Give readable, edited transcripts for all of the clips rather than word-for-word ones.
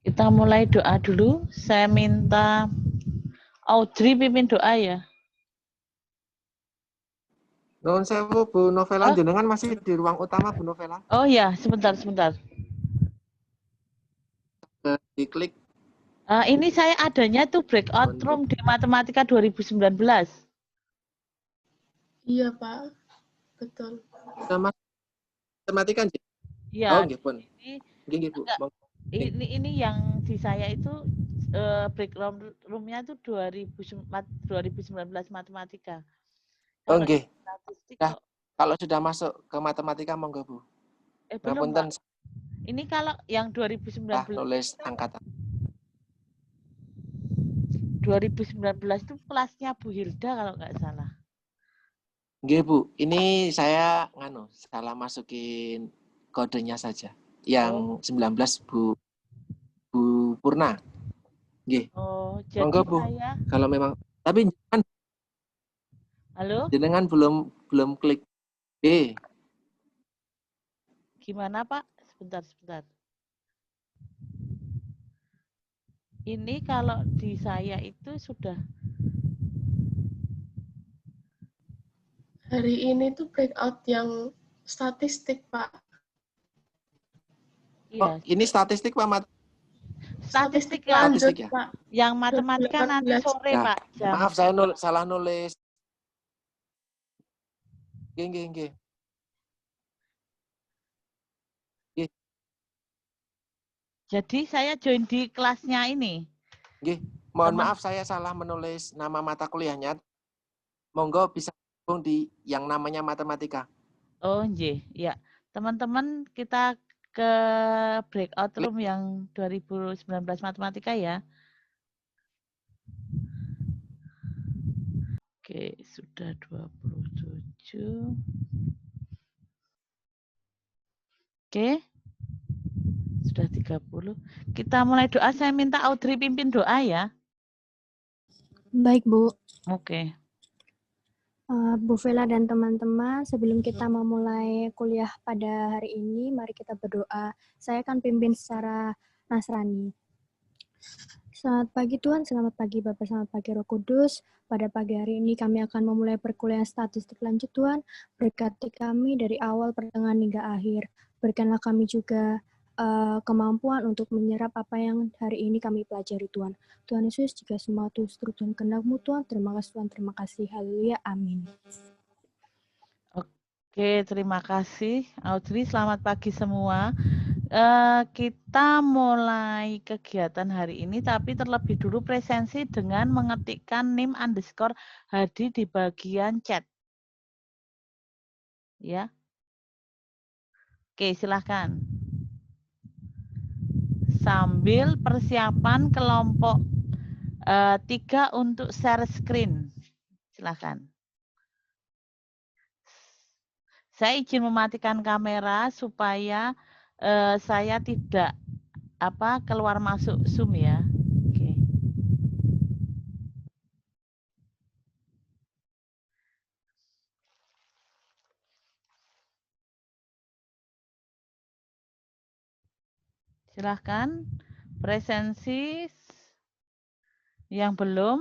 Kita mulai doa dulu. Saya minta Audrey pimpin doa ya. Nuhun sewu Bu Novela, Oh. jenengan masih di ruang utama Bu Novela. Oh ya, sebentar. Diklik. Ini saya adanya tuh breakout room di Matematika 2019. Iya, Pak. Betul. Nama matematika nggih. Iya. Oh, nggih pun. Ini Nggih, Bu. ini yang di saya itu breakout room-nya tuh 2019 Matematika. Oh, nggih. Statistik Nah, kok. kalau sudah masuk ke matematika monggo, Bu. Belum, Pak. Ini kalau yang 2019 nulis angkatan. 2019 itu kelasnya Bu Hilda kalau nggak salah. Nggih, Bu. Ini saya salah masukin kodenya saja. Yang 19 Bu Purna. Nggih. Oh, jadi monggo, Bu. saya Kalau memang tapi jangan. Halo? Jenengan belum klik B. Gimana, Pak? Sebentar. Ini kalau di saya itu sudah Hari ini tuh breakout yang statistik, Pak. Oh, ini statistik Pak statistik lanjut, ya? Pak. Yang matematika nanti sore, Ya, Pak. Jam. maaf saya salah nulis. Nggih. Jadi saya join di kelasnya ini. Nggih, mohon maaf saya salah menulis nama mata kuliahnya. Monggo bisa gabung di yang namanya matematika. Oh, nggih. Ya. Teman-teman kita ke breakout room yang 2019 matematika ya. Oke, sudah 27. Oke. Sudah 30. Kita mulai doa. Saya minta Audrey pimpin doa ya. Baik, Bu. Oke. Bu Vela dan teman-teman, sebelum kita memulai kuliah pada hari ini, mari kita berdoa. Saya akan pimpin secara Nasrani. Selamat pagi Tuhan, selamat pagi Bapak, selamat pagi Roh Kudus. Pada pagi hari ini kami akan memulai perkuliahan statistik lanjut Tuhan. Berkati kami dari awal, pertengahan hingga akhir. Berikanlah kami juga kemampuan untuk menyerap apa yang hari ini kami pelajari Tuhan. Tuhan Yesus, jika semua itu seturut dan kehendak-Mu Tuhan, terima kasih Tuhan, terima kasih. Haleluya, amin. Oke, terima kasih Audrey. Selamat pagi semua. Kita mulai kegiatan hari ini, tapi terlebih dulu presensi dengan mengetikkan nim_hd di bagian chat. Ya. Oke, silahkan. Sambil persiapan kelompok 3 untuk share screen. Silahkan. Saya izin mematikan kamera supaya saya tidak keluar masuk Zoom ya. Oke. Silahkan presensi yang belum,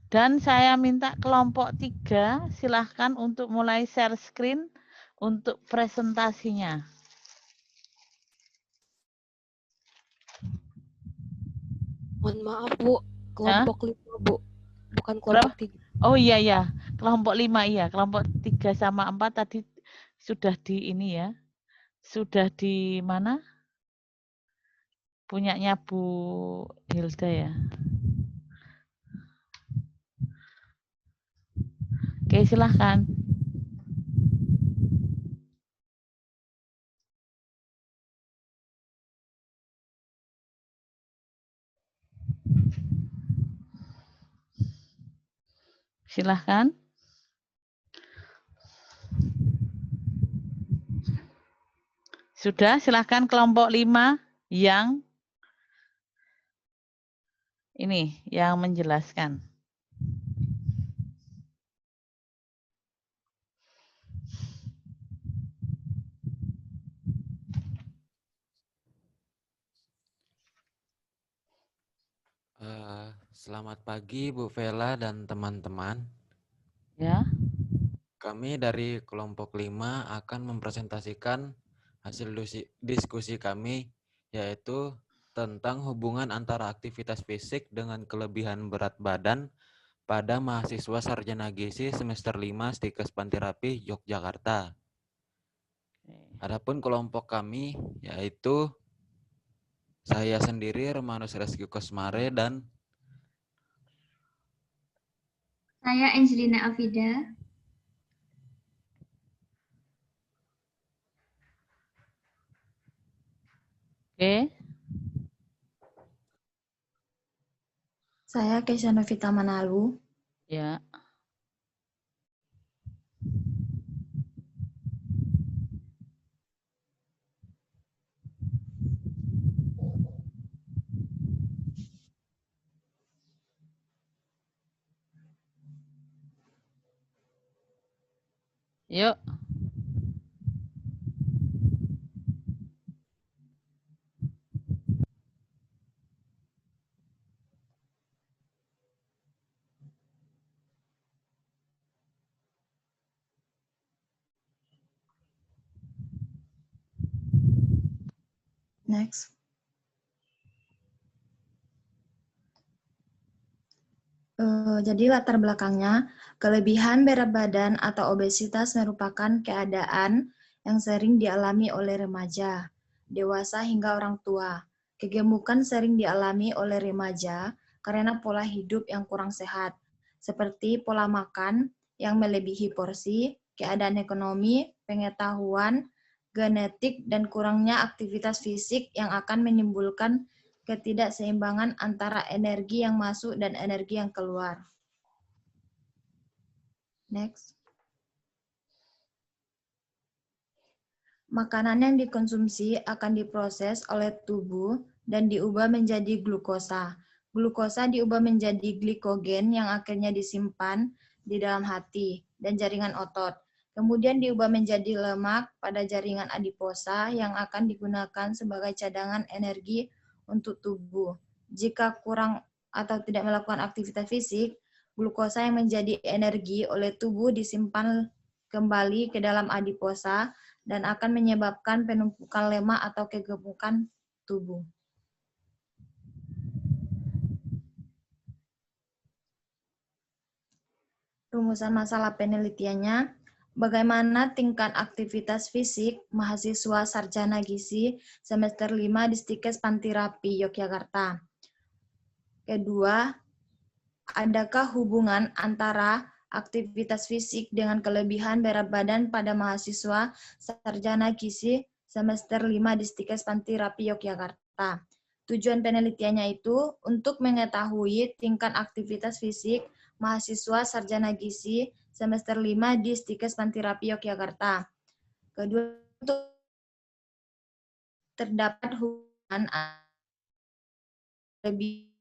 dan saya minta kelompok 3 silahkan untuk mulai share screen untuk presentasinya. Mohon maaf Bu, kelompok 5 Bu, bukan kelompok 3. Oh iya, kelompok 5 iya, kelompok 3 sama 4 tadi sudah di ini ya. Sudah di mana? Punyanya Bu Hilda ya. Oke, silahkan. Silahkan. Sudah, silahkan kelompok 5 yang ini, yang menjelaskan. Selamat pagi Bu Vela dan teman-teman. Ya. Kami dari kelompok 5 akan mempresentasikan hasil diskusi kami, yaitu tentang hubungan antara aktivitas fisik dengan kelebihan berat badan pada mahasiswa sarjana gizi semester 5 Stikes Pantirapi Yogyakarta. Adapun kelompok kami yaitu saya sendiri Romanus Reski Kosmare dan saya Angelina Afida. Oke. Saya Keisha Novita Manalu. Ya. Yuk. Next. Jadi latar belakangnya, kelebihan berat badan atau obesitas merupakan keadaan yang sering dialami oleh remaja, dewasa hingga orang tua. Kegemukan sering dialami oleh remaja karena pola hidup yang kurang sehat, seperti pola makan yang melebihi porsi, keadaan ekonomi, pengetahuan, genetik, dan kurangnya aktivitas fisik yang akan menimbulkan ketidakseimbangan antara energi yang masuk dan energi yang keluar. Next. Makanan yang dikonsumsi akan diproses oleh tubuh dan diubah menjadi glukosa. Glukosa diubah menjadi glikogen yang akhirnya disimpan di dalam hati dan jaringan otot. Kemudian diubah menjadi lemak pada jaringan adiposa yang akan digunakan sebagai cadangan energi untuk tubuh. Jika kurang atau tidak melakukan aktivitas fisik, glukosa yang menjadi energi oleh tubuh disimpan kembali ke dalam adiposa dan akan menyebabkan penumpukan lemak atau kegemukan tubuh. Rumusan masalah penelitiannya, bagaimana tingkat aktivitas fisik mahasiswa sarjana gizi semester 5 di Stikes Pantirapi Yogyakarta? Kedua, adakah hubungan antara aktivitas fisik dengan kelebihan berat badan pada mahasiswa sarjana gizi semester 5 di Stikes Pantirapi Yogyakarta? Tujuan penelitiannya itu untuk mengetahui tingkat aktivitas fisik mahasiswa sarjana gizi semester 5 di Stikes Pantirapi Yogyakarta. Kedua, untuk terdapat hubungan lebih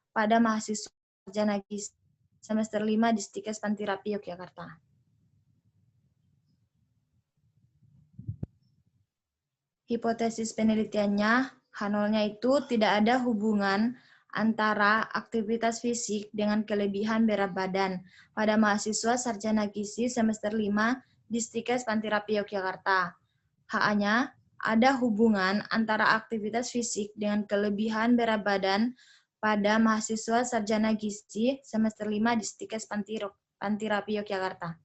pada mahasiswa sarjana gizi semester 5 di Stikes Pantirapi Yogyakarta. Hipotesis penelitiannya, H0-nya itu tidak ada hubungan antara aktivitas fisik dengan kelebihan berat badan pada mahasiswa sarjana gizi semester 5 di Stikes Pantirapi Yogyakarta. H-nya, ada hubungan antara aktivitas fisik dengan kelebihan berat badan pada mahasiswa sarjana gizi semester 5 di Stikes Pantirapi Yogyakarta.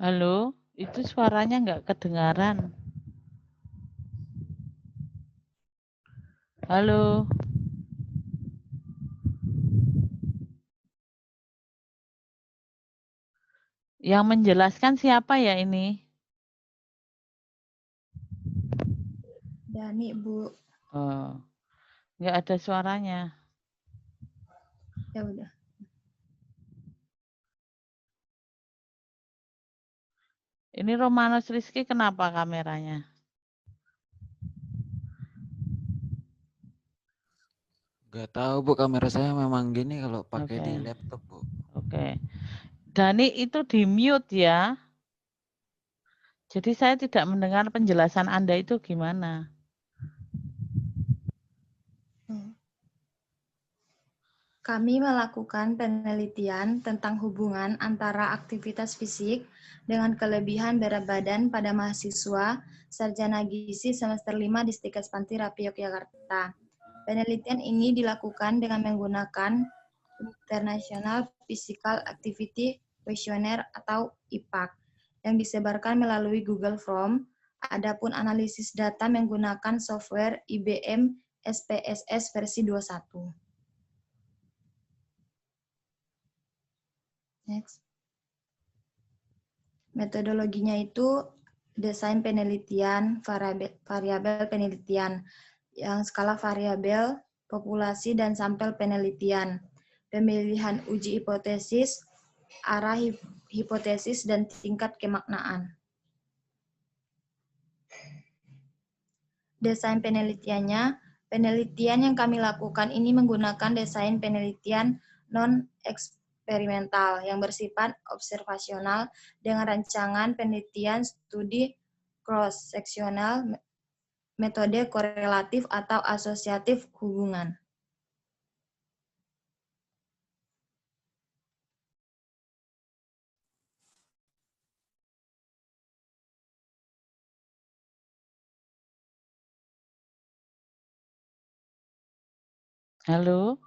Halo, itu suaranya nggak kedengaran. Halo. Yang menjelaskan siapa ya ini? Dani, Bu. Oh, nggak ada suaranya. Ya udah. Ini Romanus Rizky kenapa kameranya? Gak tahu Bu, kamera saya memang gini kalau pakai Oke. di laptop Bu. Oke. Dani itu di mute ya. Jadi saya tidak mendengar penjelasan Anda itu gimana. Kami melakukan penelitian tentang hubungan antara aktivitas fisik dengan kelebihan berat badan pada mahasiswa sarjana gizi semester 5 di Stikes Pantirapi Yogyakarta. Penelitian ini dilakukan dengan menggunakan International Physical Activity Questionnaire atau IPAQ yang disebarkan melalui Google Form. Adapun analisis data menggunakan software IBM SPSS versi 21. Next. Metodologinya itu desain penelitian, variabel penelitian, yang skala variabel, populasi, dan sampel penelitian, pemilihan uji hipotesis, arah hipotesis, dan tingkat kemaknaan. Desain penelitiannya, penelitian yang kami lakukan ini menggunakan desain penelitian non-eksperimental yang bersifat observasional dengan rancangan penelitian studi cross-seksional, metode korelatif atau asosiatif hubungan. Halo?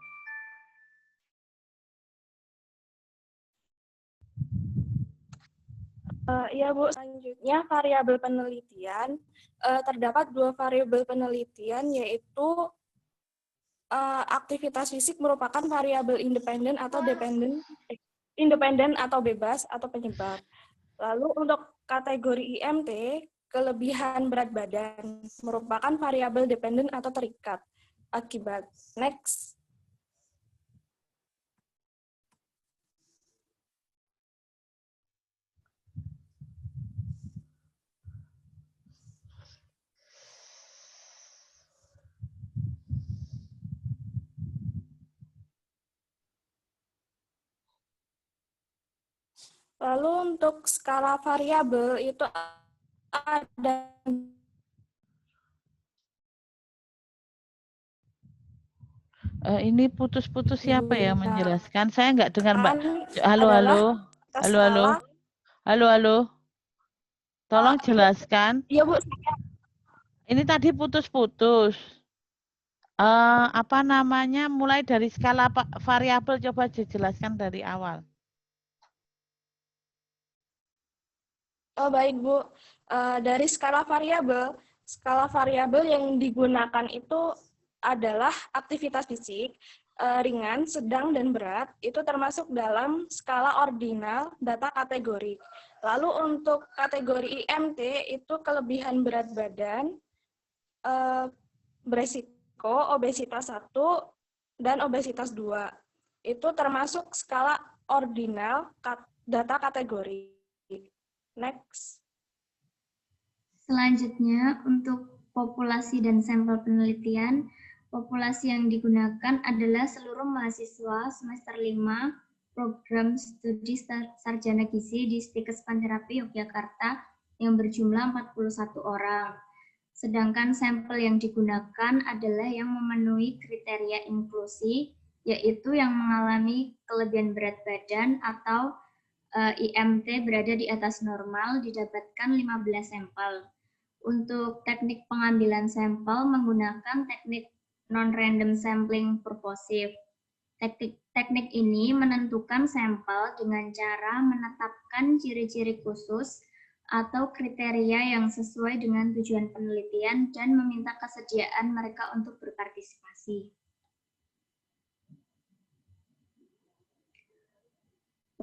Iya Bu, selanjutnya variabel penelitian. Terdapat 2 variabel penelitian, yaitu aktivitas fisik merupakan variabel independen atau bebas atau penyebab. Lalu untuk kategori IMT, kelebihan berat badan merupakan variabel dependen atau terikat akibat. Next. Lalu untuk skala variabel itu ada Ini putus-putus siapa ya menjelaskan? Saya nggak dengar Mbak. Halo, adalah halo. Halo, halo. Halo, halo. Tolong jelaskan. Iya Bu. Ini tadi putus-putus. Apa namanya? Mulai dari skala variabel coba dijelaskan dari awal. Oh baik Bu. Dari skala variabel yang digunakan itu adalah aktivitas fisik, ringan, sedang, dan berat, itu termasuk dalam skala ordinal data kategori. Lalu untuk kategori IMT itu kelebihan berat badan, beresiko, obesitas 1, dan obesitas 2. Itu termasuk skala ordinal data kategori. Next. Selanjutnya, untuk populasi dan sampel penelitian, populasi yang digunakan adalah seluruh mahasiswa semester 5 program studi sarjana gizi di Stikes Pantirapi Yogyakarta yang berjumlah 41 orang. Sedangkan sampel yang digunakan adalah yang memenuhi kriteria inklusi, yaitu yang mengalami kelebihan berat badan atau IMT berada di atas normal, didapatkan 15 sampel. Untuk teknik pengambilan sampel menggunakan teknik non-random sampling purposive. Teknik ini menentukan sampel dengan cara menetapkan ciri-ciri khusus atau kriteria yang sesuai dengan tujuan penelitian dan meminta kesediaan mereka untuk berpartisipasi.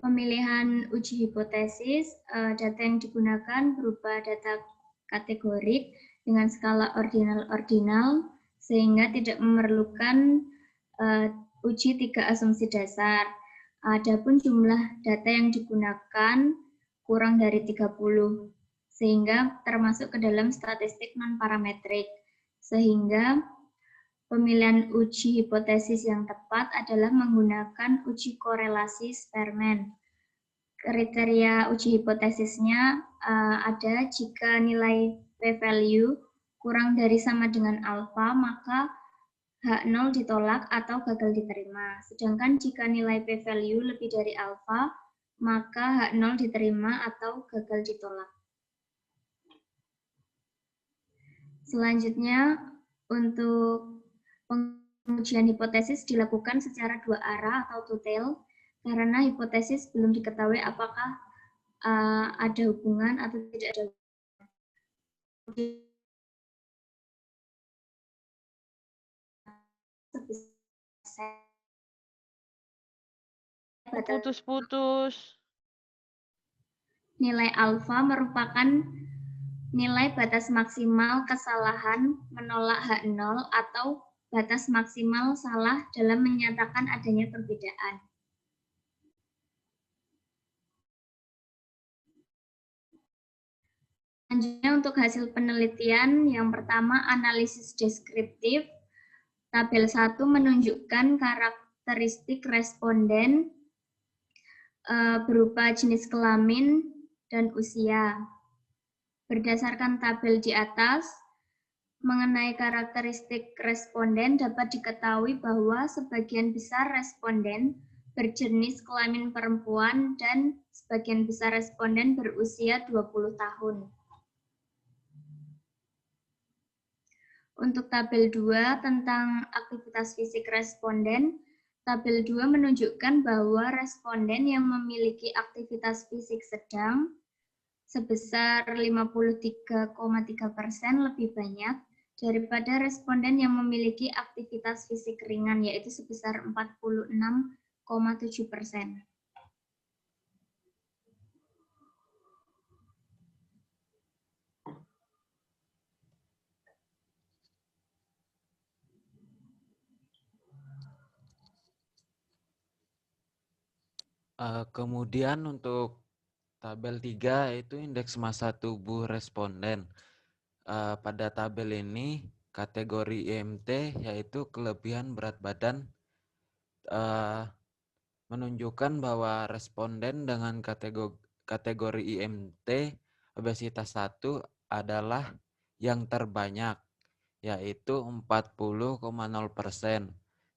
Pemilihan uji hipotesis, data yang digunakan berupa data kategorik dengan skala ordinal-ordinal, sehingga tidak memerlukan uji 3 asumsi dasar. Adapun jumlah data yang digunakan kurang dari 30, sehingga termasuk ke dalam statistik non-parametrik. Sehingga pemilihan uji hipotesis yang tepat adalah menggunakan uji korelasi Spearman. Kriteria uji hipotesisnya ada jika nilai p-value kurang dari sama dengan alfa, maka H0 ditolak atau gagal diterima. Sedangkan jika nilai p-value lebih dari alfa, maka H0 diterima atau gagal ditolak. Selanjutnya, untuk pengujian hipotesis dilakukan secara dua arah atau two-tail, karena hipotesis belum diketahui apakah ada hubungan atau tidak ada hubungan. Putus-putus. Nilai alfa merupakan nilai batas maksimal kesalahan menolak H0 atau batas maksimal salah dalam menyatakan adanya perbedaan. Selanjutnya untuk hasil penelitian, yang pertama analisis deskriptif. Tabel 1 menunjukkan karakteristik responden berupa jenis kelamin dan usia. Berdasarkan tabel di atas, mengenai karakteristik responden dapat diketahui bahwa sebagian besar responden berjenis kelamin perempuan dan sebagian besar responden berusia 20 tahun. Untuk tabel 2 tentang aktivitas fisik responden, tabel 2 menunjukkan bahwa responden yang memiliki aktivitas fisik sedang sebesar 53,3% lebih banyak daripada responden yang memiliki aktivitas fisik ringan, yaitu sebesar 46,7%. Kemudian untuk tabel 3 itu indeks massa tubuh responden. Pada tabel ini kategori IMT yaitu kelebihan berat badan menunjukkan bahwa responden dengan kategori IMT obesitas 1 adalah yang terbanyak, yaitu 40,0%.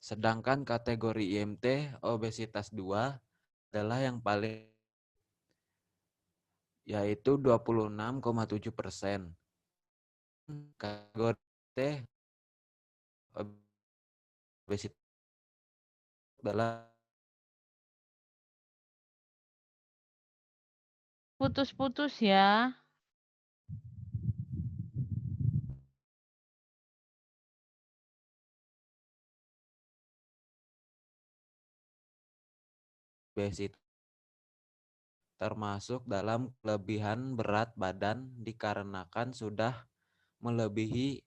Sedangkan kategori IMT obesitas 2 adalah yang paling, yaitu 26,7%. Kategori T obesitas adalah Putus-putus ya. obesitas termasuk dalam kelebihan berat badan dikarenakan sudah melebihi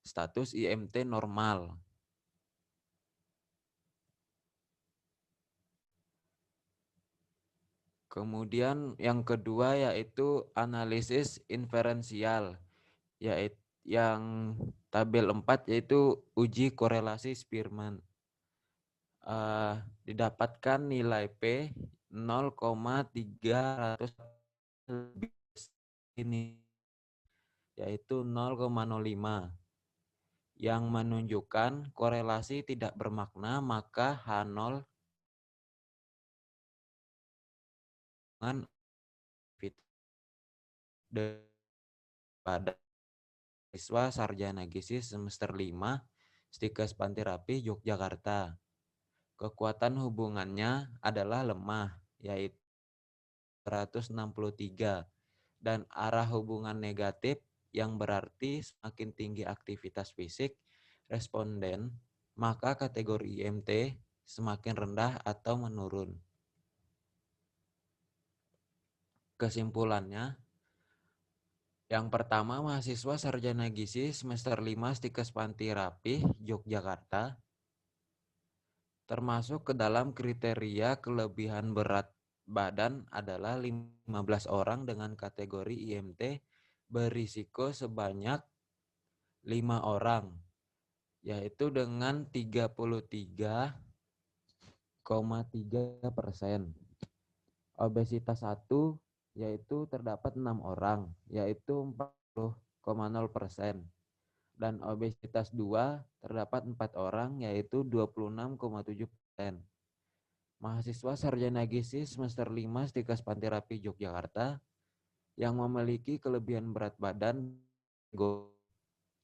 status IMT normal. Kemudian yang kedua yaitu analisis inferensial, yaitu yang tabel 4 yaitu uji korelasi Spearman. Didapatkan nilai P 0,300 ini, yaitu 0,05, yang menunjukkan korelasi tidak bermakna, maka H0 dengan pada siswa sarjana gizi semester 5 Stikes Pantirapi Yogyakarta. Kekuatan hubungannya adalah lemah, yaitu 163, dan arah hubungan negatif yang berarti semakin tinggi aktivitas fisik responden, maka kategori IMT semakin rendah atau menurun. Kesimpulannya, yang pertama, mahasiswa sarjana gizi semester 5 Stikes Pantirapi Yogyakarta termasuk ke dalam kriteria kelebihan berat badan adalah 15 orang dengan kategori IMT berisiko sebanyak 5 orang, yaitu dengan 33,3%. Obesitas 1 yaitu terdapat 6 orang, yaitu 40,0%. Dan obesitas 2 terdapat 4 orang, yaitu 26,7%. Mahasiswa sarjana gizi semester 5 Stikes Pantirapi Yogyakarta yang memiliki kelebihan berat badan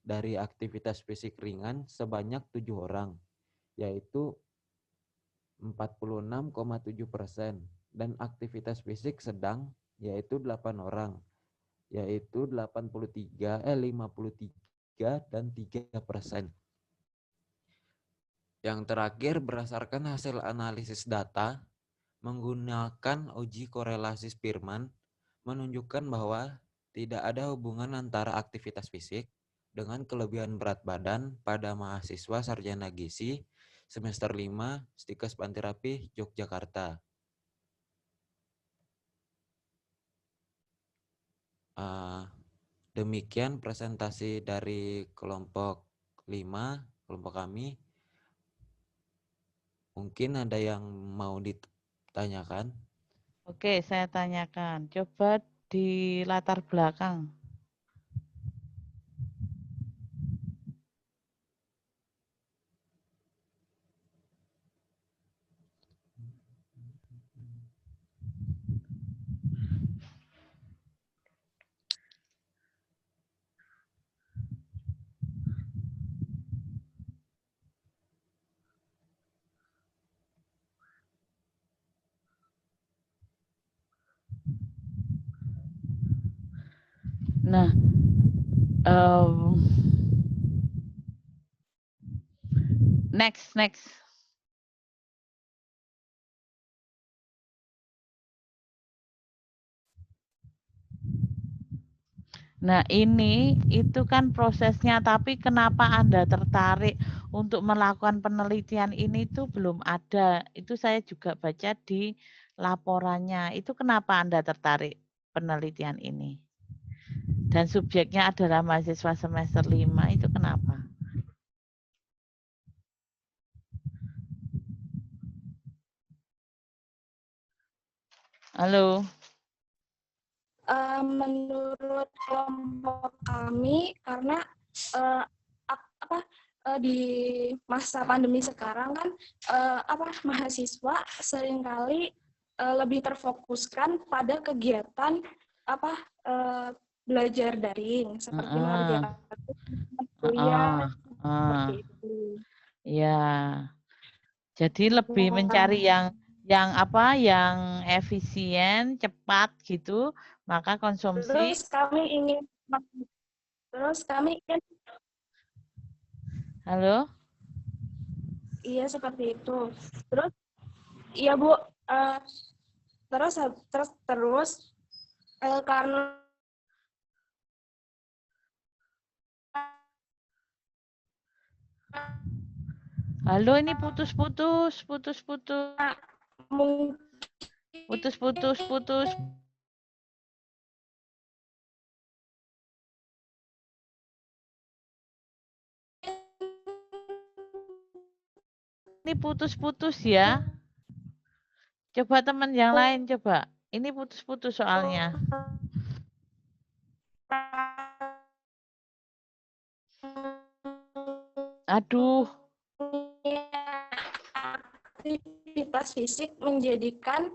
dari aktivitas fisik ringan sebanyak 7 orang, yaitu 46,7%, dan aktivitas fisik sedang yaitu 8 orang, yaitu 53, 53 dan 3%. Yang terakhir, berdasarkan hasil analisis data menggunakan uji korelasi Spearman menunjukkan bahwa tidak ada hubungan antara aktivitas fisik dengan kelebihan berat badan pada mahasiswa sarjana gizi semester 5 Stikes Pantirapi Yogyakarta. Demikian presentasi dari kelompok 5, kelompok kami. Mungkin ada yang mau ditanyakan? Oke, saya tanyakan. Coba di latar belakang. Nah, next. Nah, ini itu kan prosesnya, tapi kenapa Anda tertarik untuk melakukan penelitian ini itu belum ada. Itu saya juga baca di laporannya. Itu kenapa Anda tertarik penelitian ini? Dan subjeknya adalah mahasiswa semester 5, itu kenapa? Halo. Menurut kelompok kami, karena di masa pandemi sekarang kan mahasiswa seringkali lebih terfokuskan pada kegiatan belajar daring seperti mengerjakan kuliah seperti itu. Ya. Jadi lebih mencari yang efisien, cepat gitu, maka konsumsi. Terus kami ingin. Halo? Iya, seperti itu. Terus iya, Bu, terus karena Halo, ini putus. Putus. Ini putus ya. Coba teman yang lain coba. Ini putus soalnya. Aduh. Aktivitas fisik menjadikan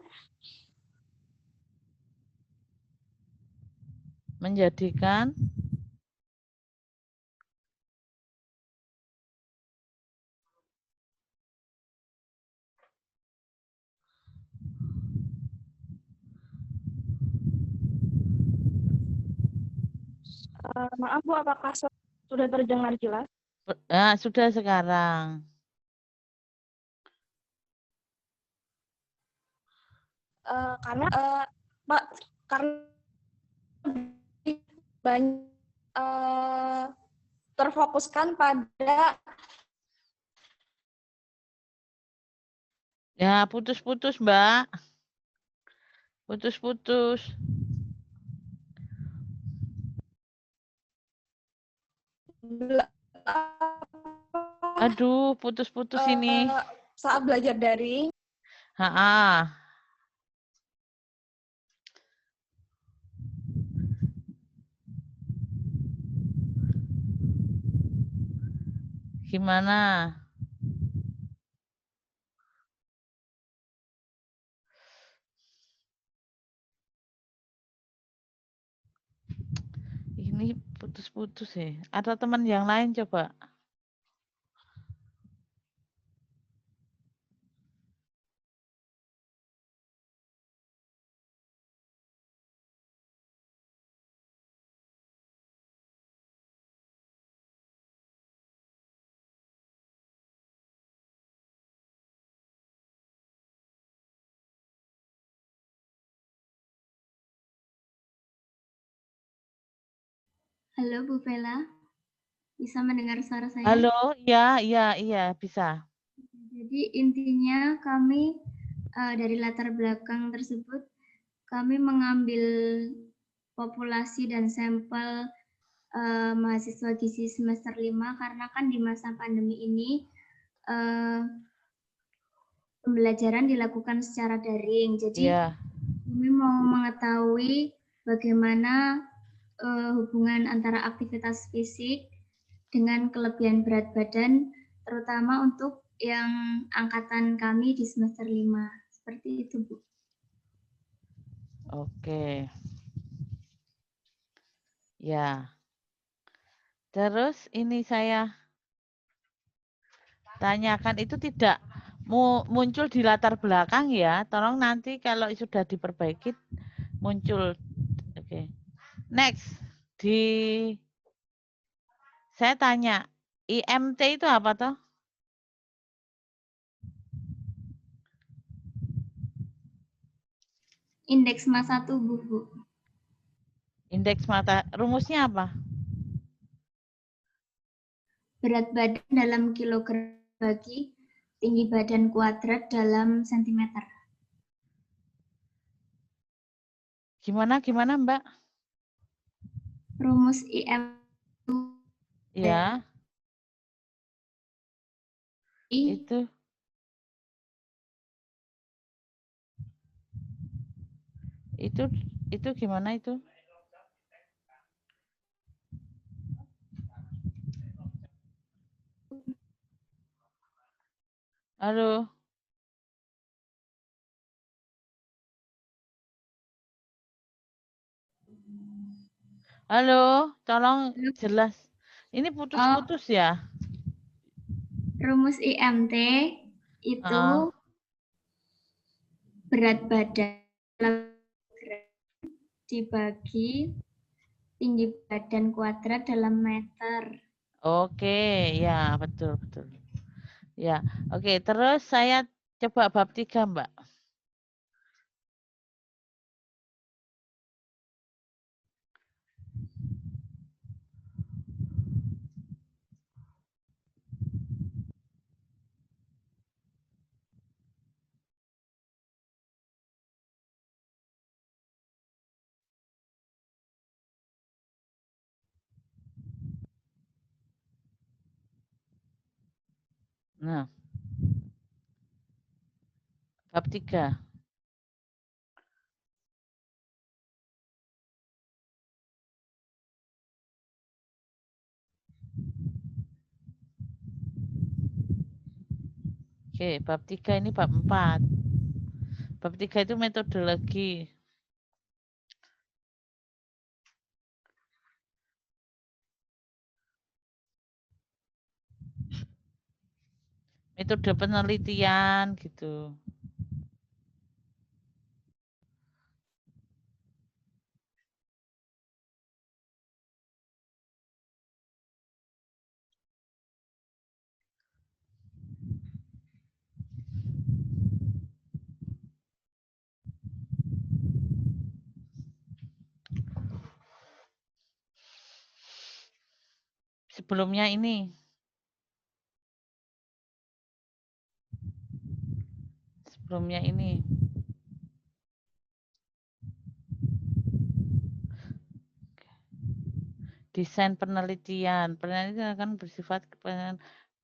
maaf Bu, apakah sudah terdengar jelas? Nah, sudah sekarang. Karena banyak terfokuskan pada ya putus Mbak. Putus-putus. Aduh, putus-putus ini. Saat belajar daring. Ha-ha. Gimana? Ini putus-putus ya. Ada teman yang lain coba. Halo Bu Vela, bisa mendengar suara saya? Halo, iya, bisa. Jadi intinya kami dari latar belakang tersebut, kami mengambil populasi dan sampel mahasiswa gizi semester 5 karena kan di masa pandemi ini pembelajaran dilakukan secara daring. Jadi kami mau mengetahui bagaimana hubungan antara aktivitas fisik dengan kelebihan berat badan, terutama untuk yang angkatan kami di semester 5. Seperti itu, Bu. Oke. Ya. Terus ini saya tanyakan itu tidak muncul di latar belakang ya. Tolong nanti kalau sudah diperbaiki muncul. Oke. Next. Saya tanya, IMT itu apa toh? Indeks massa tubuh, Bu. Indeks mata, rumusnya apa? Berat badan dalam kilogram bagi tinggi badan kuadrat dalam sentimeter. Gimana, Mbak? Rumus IM Ya. Itu. Itu gimana itu? Halo. Halo, tolong jelas. Ini putus-putus ya? Rumus IMT itu berat badan dibagi tinggi badan kuadrat dalam meter. Oke, ya betul. Ya, oke. Terus saya coba bab 3, Mbak. Nah, bab 3. Oke, bab 3 ini bab 4. Bab 3 itu metodologi. Metode penelitian gitu. Sebelumnya ini. desain penelitian. Penelitian akan bersifat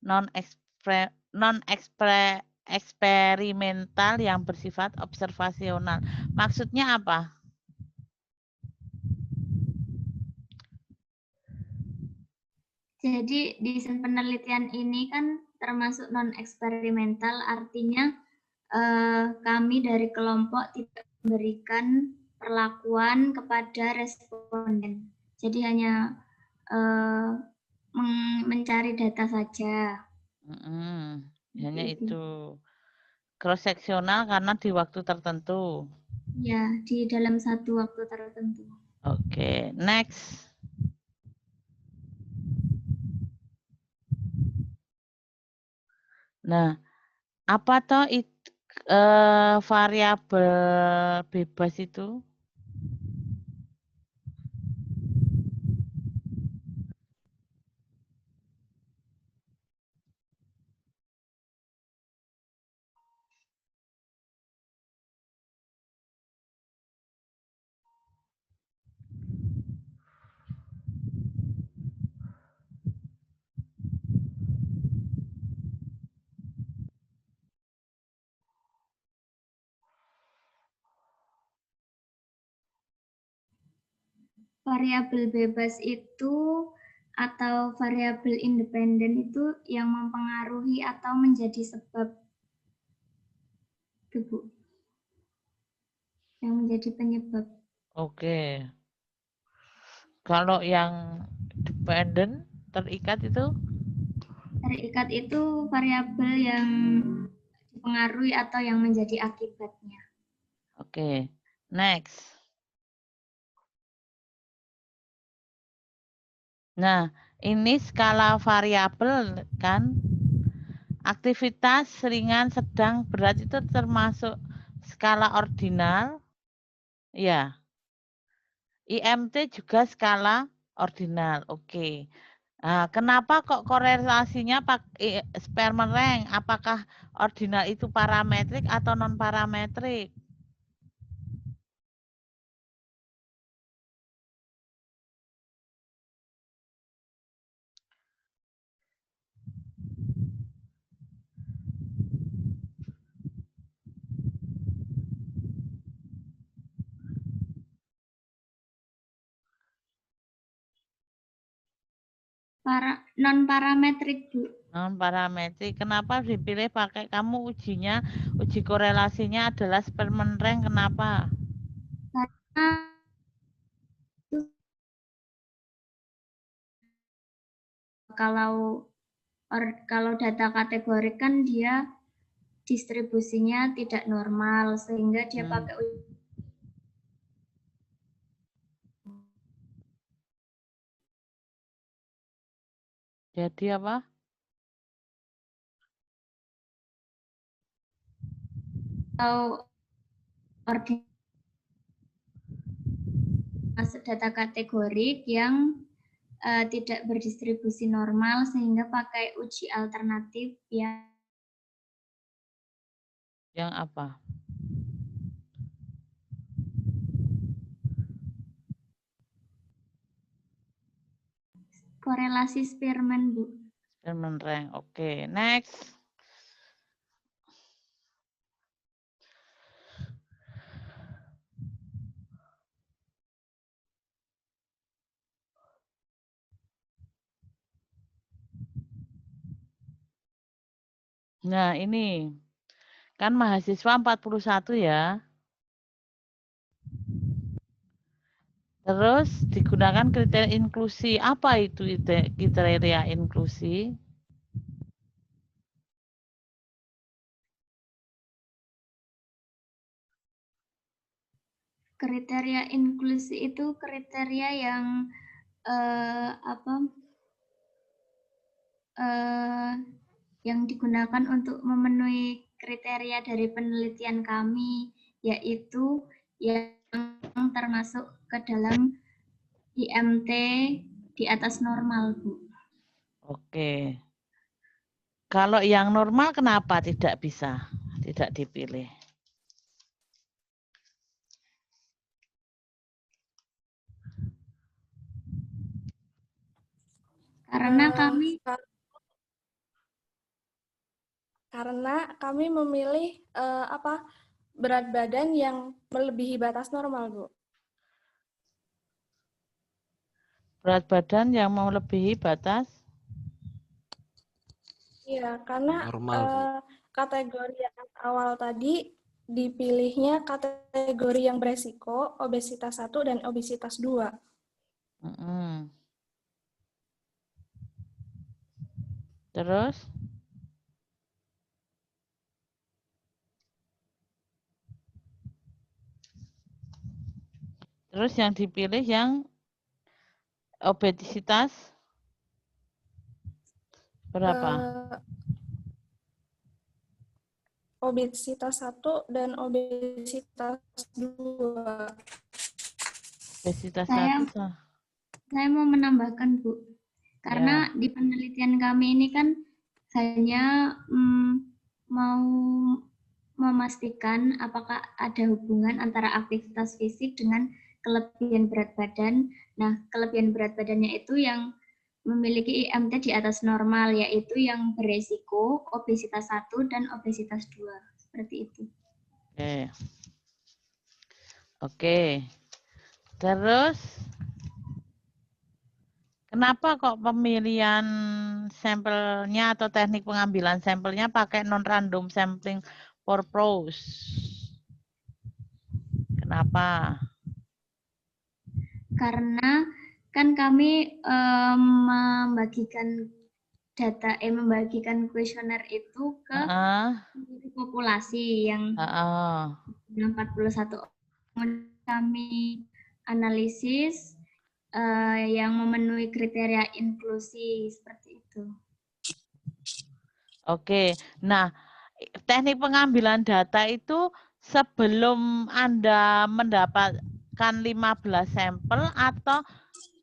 non-eksperimental yang bersifat observasional. Maksudnya apa? Jadi desain penelitian ini kan termasuk non-eksperimental, artinya kami dari kelompok tidak memberikan perlakuan kepada responden. Jadi hanya mencari data saja. Hanya itu. Cross seksional karena di waktu tertentu. Ya, di dalam satu waktu tertentu. Oke, next. Nah, apa toh itu variabel bebas itu? Variabel bebas itu atau variabel independen itu yang mempengaruhi atau menjadi sebab, itu, Bu. Yang menjadi penyebab. Oke. Kalau yang dependent terikat itu? Terikat itu variabel yang dipengaruhi atau yang menjadi akibatnya. Oke, next. Nah, ini skala variabel kan? Aktivitas ringan, sedang, berat itu termasuk skala ordinal. Ya. IMT juga skala ordinal. Oke. Nah, kenapa kok korelasinya pakai Spearman rank? Apakah ordinal itu parametrik atau non parametrik? Non parametrik, Bu. Non parametrik. Kenapa dipilih pakai kamu ujinya? Uji korelasinya adalah Spearman rank. Kenapa? Karena kalau data kategori kan dia distribusinya tidak normal sehingga dia pakai Jadi apa? Atau masuk data kategorik yang tidak berdistribusi normal sehingga pakai uji alternatif yang apa? korelasi Spearman, Bu. Spearman rank. Oke, next. Nah, ini kan mahasiswa 41 ya. Terus digunakan kriteria inklusi. Apa itu kriteria inklusi? Kriteria inklusi itu kriteria yang yang digunakan untuk memenuhi kriteria dari penelitian kami, yaitu yang termasuk ke dalam IMT di atas normal, Bu. Oke. Kalau yang normal kenapa tidak bisa? Tidak dipilih. Karena kami memilih berat badan yang melebihi batas normal, Bu. Berat badan yang melebihi batas? Iya, karena Normal, Bu. kategori yang awal tadi dipilihnya kategori yang beresiko, obesitas 1 dan obesitas 2. Terus? Terus yang dipilih yang obesitas berapa? Obesitas 1 dan obesitas 2. Obesitas Saya 1. Saya mau menambahkan, Bu. Karena di penelitian kami ini kan hanya mau memastikan apakah ada hubungan antara aktivitas fisik dengan kelebihan berat badan. Nah, kelebihan berat badannya itu yang memiliki IMT di atas normal, yaitu yang beresiko obesitas 1 dan obesitas 2. Seperti itu. Oke. Terus, kenapa kok pemilihan sampelnya atau teknik pengambilan sampelnya pakai non-random sampling purpose? Kenapa? Karena kan kami membagikan data, membagikan kuesioner itu ke populasi yang 41. Kami analisis yang memenuhi kriteria inklusi seperti itu. Oke, nah teknik pengambilan data itu sebelum Anda mendapatkan 15 sampel atau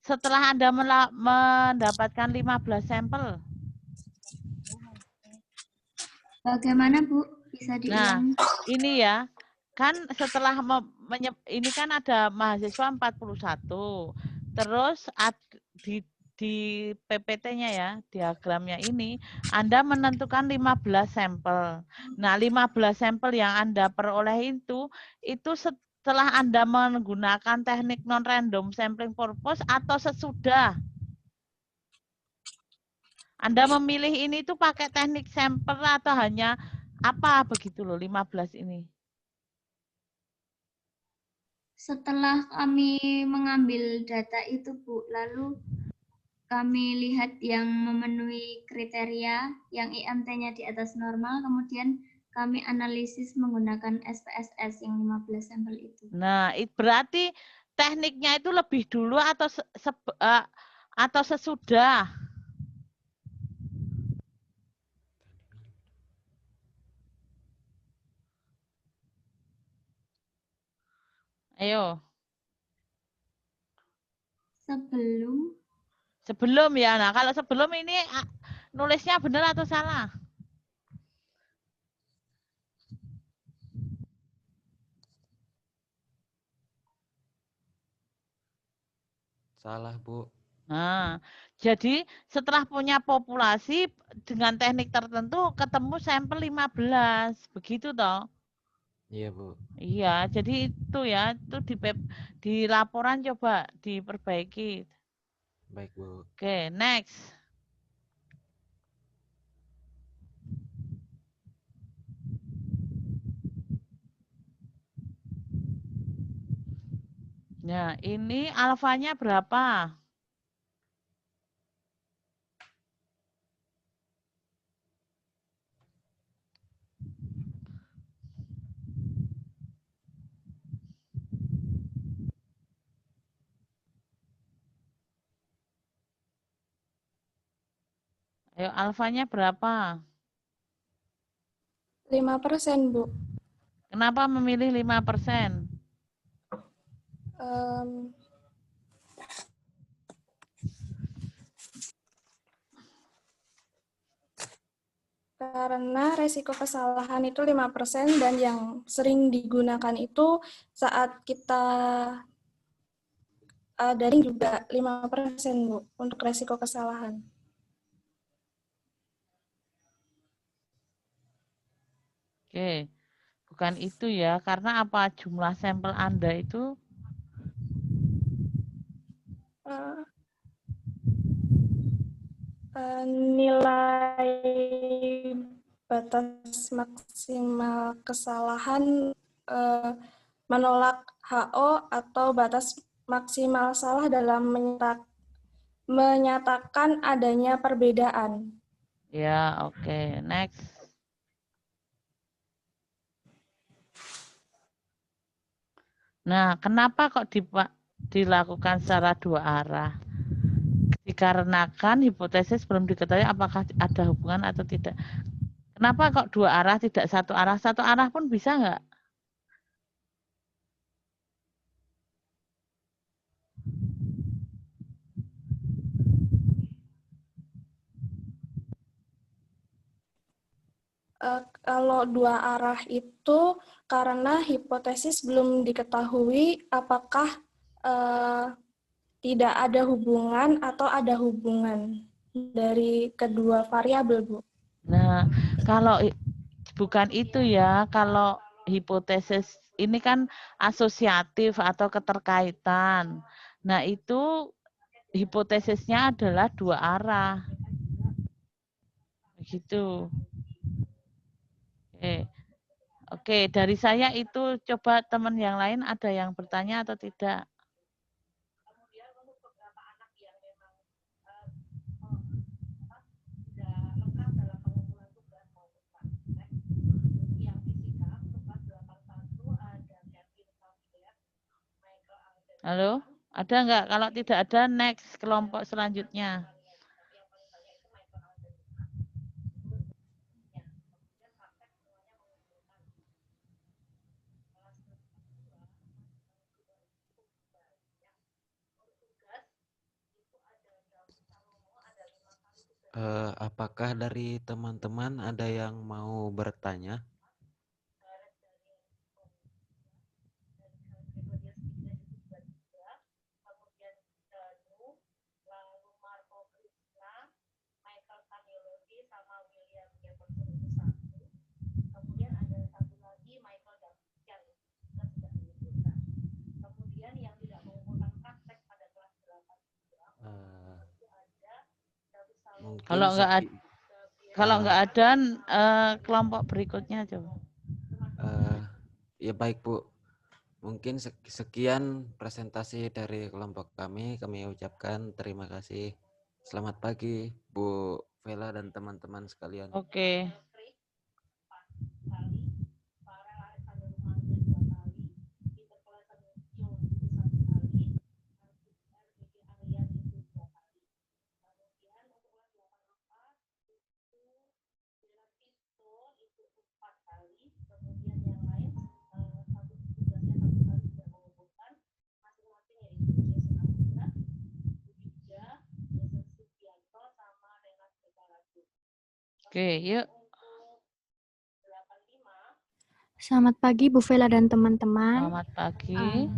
setelah Anda mendapatkan 15 sampel? Bagaimana, Bu? Bisa diulang? Nah, ini ya, kan setelah ini kan ada mahasiswa 41, terus di PPT-nya ya, diagramnya ini, Anda menentukan 15 sampel. Nah, 15 sampel yang Anda peroleh itu setelah Anda menggunakan teknik non-random sampling purpose atau sesudah? Anda memilih ini tuh pakai teknik sampel atau hanya apa begitu loh, 15 ini? Setelah kami mengambil data itu, Bu, lalu kami lihat yang memenuhi kriteria, yang IMT-nya di atas normal, kemudian kami analisis menggunakan SPSS yang 15 sampel itu. Nah, berarti tekniknya itu lebih dulu atau sesudah? Ayo. Sebelum ya. Nah, kalau sebelum ini nulisnya benar atau salah? Salah, Bu. Nah, jadi setelah punya populasi dengan teknik tertentu ketemu sampel 15, begitu toh? Iya, Bu. Iya, jadi itu ya, itu di laporan coba diperbaiki. Baik, Bu. Oke, next. Nah, ini alfanya berapa? Ayo, alfanya berapa? 5%, Bu. Kenapa memilih 5%? Karena resiko kesalahan itu 5% dan yang sering digunakan itu saat kita daring juga 5%, Bu, untuk resiko kesalahan. Oke, bukan itu ya. Karena apa? Jumlah sampel Anda itu Nilai batas maksimal kesalahan menolak HO atau batas maksimal salah dalam menyatakan adanya perbedaan. ya, oke. Next. Nah, kenapa kok dilakukan secara dua arah? Dikarenakan hipotesis belum diketahui apakah ada hubungan atau tidak. Kenapa kok dua arah, tidak satu arah? Satu arah pun bisa nggak? Kalau dua arah itu karena hipotesis belum diketahui apakah tidak ada hubungan atau ada hubungan dari kedua variabel, Bu. Nah, kalau bukan itu ya, kalau hipotesis ini kan asosiatif atau keterkaitan. Nah, itu hipotesisnya adalah dua arah. Begitu. Oke, dari saya itu. Coba teman yang lain ada yang bertanya atau tidak? Halo, ada nggak? Kalau tidak ada, next kelompok selanjutnya. Apakah dari teman-teman ada yang mau bertanya? Kalau nggak ada, kelompok berikutnya coba. Ya baik Bu, mungkin sekian presentasi dari kelompok kami ucapkan terima kasih. Selamat pagi Bu Vela dan teman-teman sekalian. Oke. Oke, yuk. Selamat pagi Bu Vela dan teman-teman. Selamat pagi.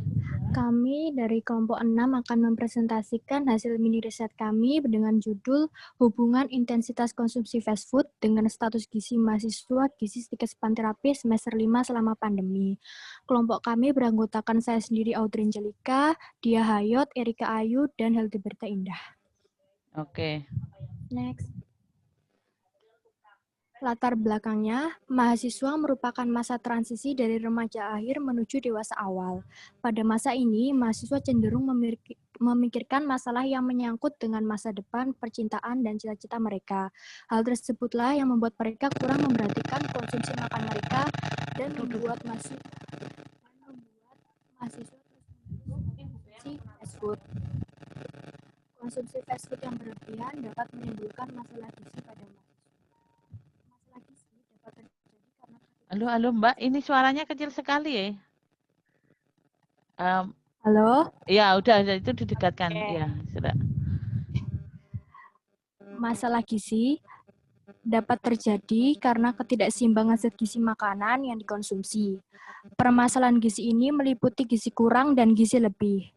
Kami dari kelompok 6 akan mempresentasikan hasil mini riset kami dengan judul Hubungan Intensitas Konsumsi Fast Food dengan Status Gizi Mahasiswa Gizi Stikes Panterapi semester 5 selama pandemi. Kelompok kami beranggotakan saya sendiri Audrey Angelika, Dia Hayot, Erika Ayu, dan Hildeberta Indah. Oke. Next. Latar belakangnya, mahasiswa merupakan masa transisi dari remaja akhir menuju dewasa awal. Pada masa ini, mahasiswa cenderung memikirkan masalah yang menyangkut dengan masa depan, percintaan, dan cita-cita mereka. Hal tersebutlah yang membuat mereka kurang memperhatikan konsumsi makan mereka dan membuat mahasiswa konsumsi fast food. Konsumsi fast food yang berlebihan dapat menimbulkan masalah gizi pada mahasiswa. Halo Mbak, ini suaranya kecil sekali ya. Halo? Ya, udah itu didekatkan. Okay. Ya, sudah. Masalah gizi dapat terjadi karena ketidakseimbangan zat gizi makanan yang dikonsumsi. Permasalahan gizi ini meliputi gizi kurang dan gizi lebih.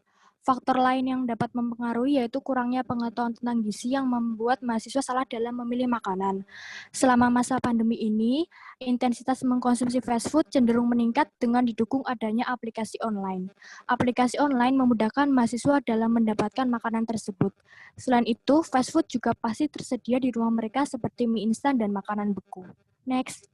Faktor lain yang dapat mempengaruhi yaitu kurangnya pengetahuan tentang gizi yang membuat mahasiswa salah dalam memilih makanan. Selama masa pandemi ini, intensitas mengkonsumsi fast food cenderung meningkat dengan didukung adanya aplikasi online. Aplikasi online memudahkan mahasiswa dalam mendapatkan makanan tersebut. Selain itu, fast food juga pasti tersedia di rumah mereka seperti mie instan dan makanan beku. Next.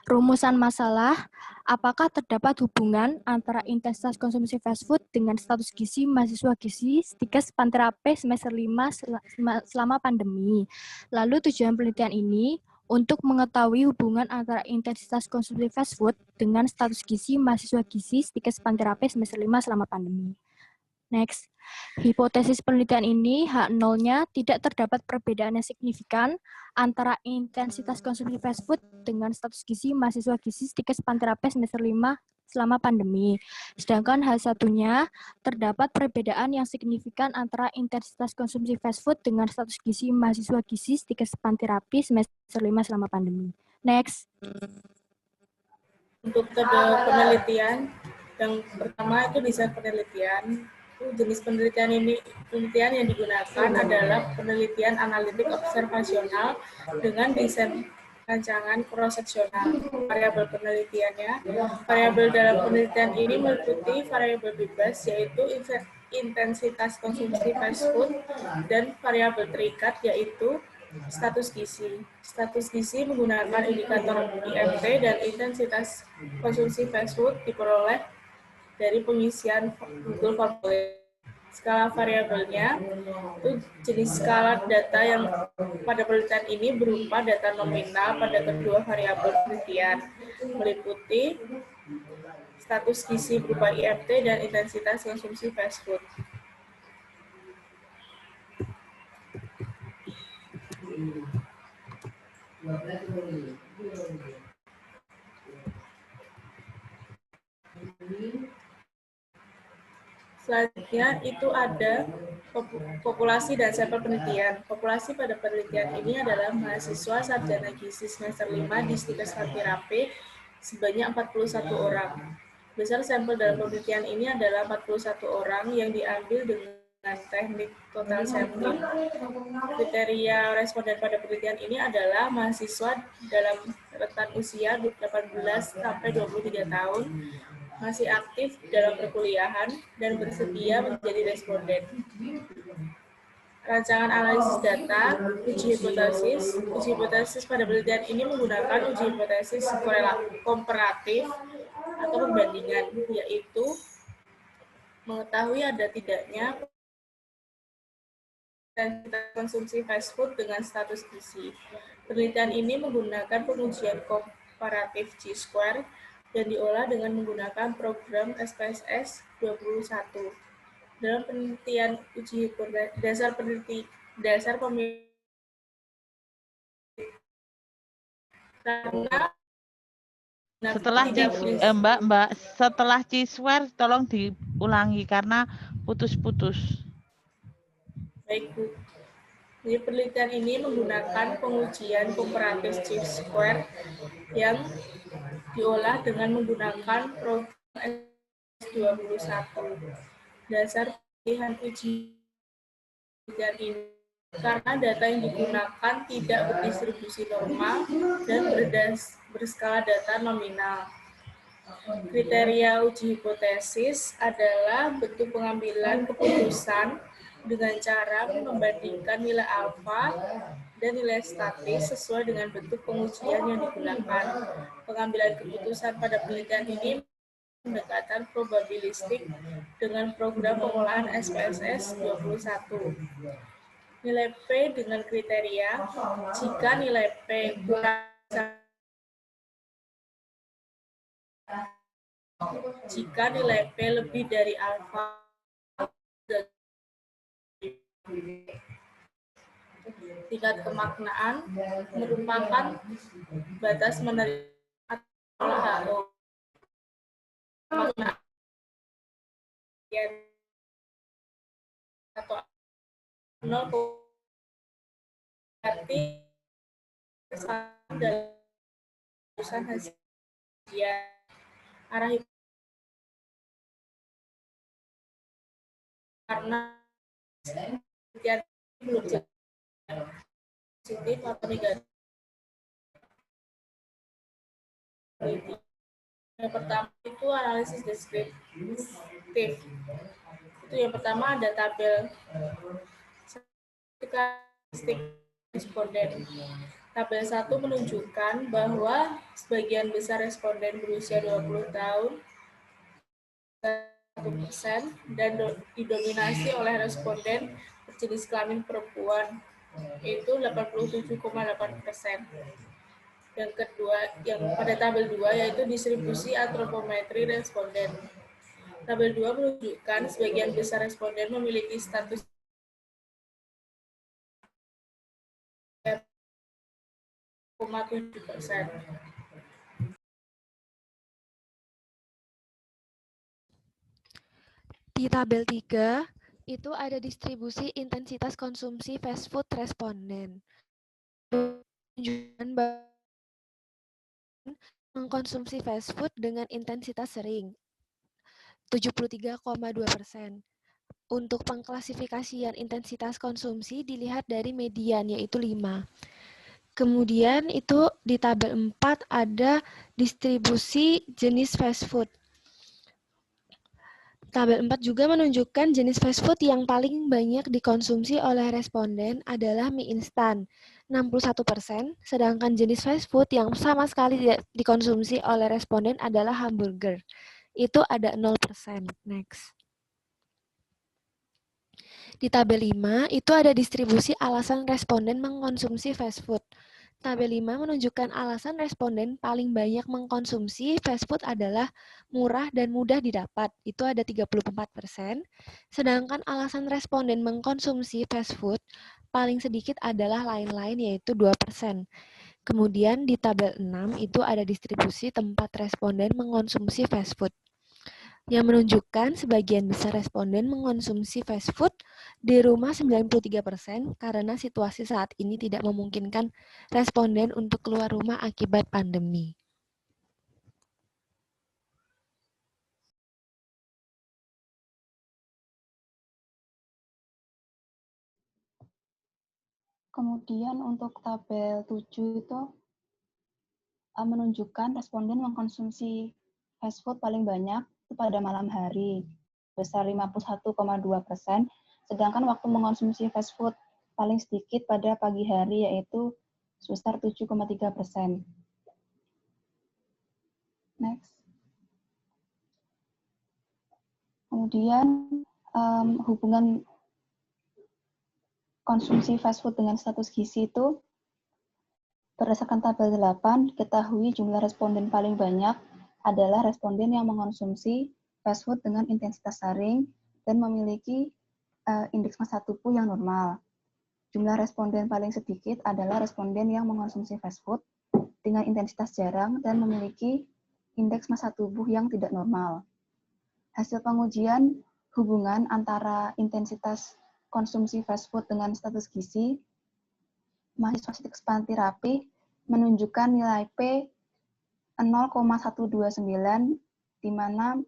Rumusan masalah, apakah terdapat hubungan antara intensitas konsumsi fast food dengan status gizi mahasiswa gizi Stikes Panterape semester 5 selama pandemi? Lalu tujuan penelitian ini untuk mengetahui hubungan antara intensitas konsumsi fast food dengan status gizi mahasiswa gizi Stikes Panterape semester 5 selama pandemi. Next, hipotesis penelitian ini H0-nya tidak terdapat perbedaan yang signifikan antara intensitas konsumsi fast food dengan status gizi mahasiswa gizi Stikes Panterape semester 5 selama pandemi. Sedangkan H1-nya terdapat perbedaan yang signifikan antara intensitas konsumsi fast food dengan status gizi mahasiswa gizi Stikes Panterape semester 5 selama pandemi. Next. Untuk penelitian, yang pertama itu desain penelitian. Jenis penelitian yang digunakan adalah penelitian analitik observasional dengan desain rancangan cross-seksional. Variabel penelitiannya, variabel dalam penelitian ini meliputi variabel bebas yaitu intensitas konsumsi fast food dan variabel terikat yaitu status gizi. Status gizi menggunakan indikator IMT dan intensitas konsumsi fast food diperoleh dari pengisian Google Formulir. Skala variabelnya itu jenis skala data yang pada penelitian ini berupa data nominal pada kedua variabel penelitian, meliputi status gizi berupa IMT dan intensitas konsumsi fast food. Selanjutnya itu ada populasi dan sampel penelitian. Populasi pada penelitian ini adalah mahasiswa sarjana gizi semester 5 di Stikes Panterape sebanyak 41 orang. Besar sampel dalam penelitian ini adalah 41 orang yang diambil dengan teknik total sampling. Kriteria responden pada penelitian ini adalah mahasiswa dalam rentan usia 18 sampai 23 tahun, masih aktif dalam perkuliahan, dan bersedia menjadi responden. Rancangan analisis data, uji hipotesis. Uji hipotesis pada penelitian ini menggunakan uji hipotesis komparatif atau perbandingan, yaitu mengetahui ada tidaknya intensitas konsumsi fast food dengan status gizi. Penelitian ini menggunakan pengujian komparatif Chi-square dan diolah dengan menggunakan program SPSS 21. Dalam penelitian uji dasar pemilihan setelah Chi-square tolong diulangi karena putus-putus. Baik, Bu. Jadi penelitian ini menggunakan pengujian komparatif Chi-square yang diolah dengan menggunakan program S21. Dasar pilihan uji penelitian ini karena data yang digunakan tidak berdistribusi normal dan berskala data nominal. Kriteria uji hipotesis adalah bentuk pengambilan keputusan dengan cara membandingkan nilai alfa dan nilai statis sesuai dengan bentuk pengujian yang digunakan. Pengambilan keputusan pada penelitian ini pendekatan probabilistik dengan program pengolahan SPSS 21. Nilai P dengan kriteria jika nilai P kurang jika nilai P lebih dari alfa. Tingkat kemaknaan merupakan batas menerima HO. Makna atau 0 berarti dalam urusan hasil arah karena penelitian belum jelas positif atau negatif. Yang pertama itu analisis deskriptif. Itu yang pertama ada tabel statistik responden. Tabel 1 menunjukkan bahwa sebagian besar responden berusia 20 tahun 1% dan didominasi oleh responden berjenis kelamin perempuan, yaitu 87,8%. Yang kedua, yang pada tabel 2 yaitu distribusi antropometri responden. Tabel 2 menunjukkan sebagian besar responden memiliki status 0,7%. Di tabel 3, itu ada distribusi intensitas konsumsi fast food responden. Menunjukkan bahwa mengkonsumsi fast food dengan intensitas sering, 73,2%. Untuk pengklasifikasian intensitas konsumsi dilihat dari median, yaitu 5. Kemudian itu di tabel 4 ada distribusi jenis fast food. Tabel 4 juga menunjukkan jenis fast food yang paling banyak dikonsumsi oleh responden adalah mie instan, 61%, sedangkan jenis fast food yang sama sekali tidak dikonsumsi oleh responden adalah hamburger. Itu ada 0%. Next. Di tabel 5, itu ada distribusi alasan responden mengkonsumsi fast food. Tabel 5 menunjukkan alasan responden paling banyak mengkonsumsi fast food adalah murah dan mudah didapat, itu ada 34%, sedangkan alasan responden mengkonsumsi fast food paling sedikit adalah lain-lain, yaitu 2%. Kemudian di tabel 6 itu ada distribusi tempat responden mengkonsumsi fast food, yang menunjukkan sebagian besar responden mengkonsumsi fast food di rumah 93% karena situasi saat ini tidak memungkinkan responden untuk keluar rumah akibat pandemi. Kemudian untuk tabel 7 itu menunjukkan responden mengkonsumsi fast food paling banyak pada malam hari, besar 51,2%, sedangkan waktu mengkonsumsi fast food paling sedikit pada pagi hari, yaitu sebesar 7,3%. Next. Kemudian hubungan konsumsi fast food dengan status gizi itu berdasarkan tabel 8, diketahui jumlah responden paling banyak adalah responden yang mengkonsumsi fast food dengan intensitas sering dan memiliki indeks massa tubuh yang normal. Jumlah responden paling sedikit adalah responden yang mengkonsumsi fast food dengan intensitas jarang dan memiliki indeks massa tubuh yang tidak normal. Hasil pengujian hubungan antara intensitas konsumsi fast food dengan status gizi mahasiswa Stik Spanti Rapi menunjukkan nilai P 0,129 di mana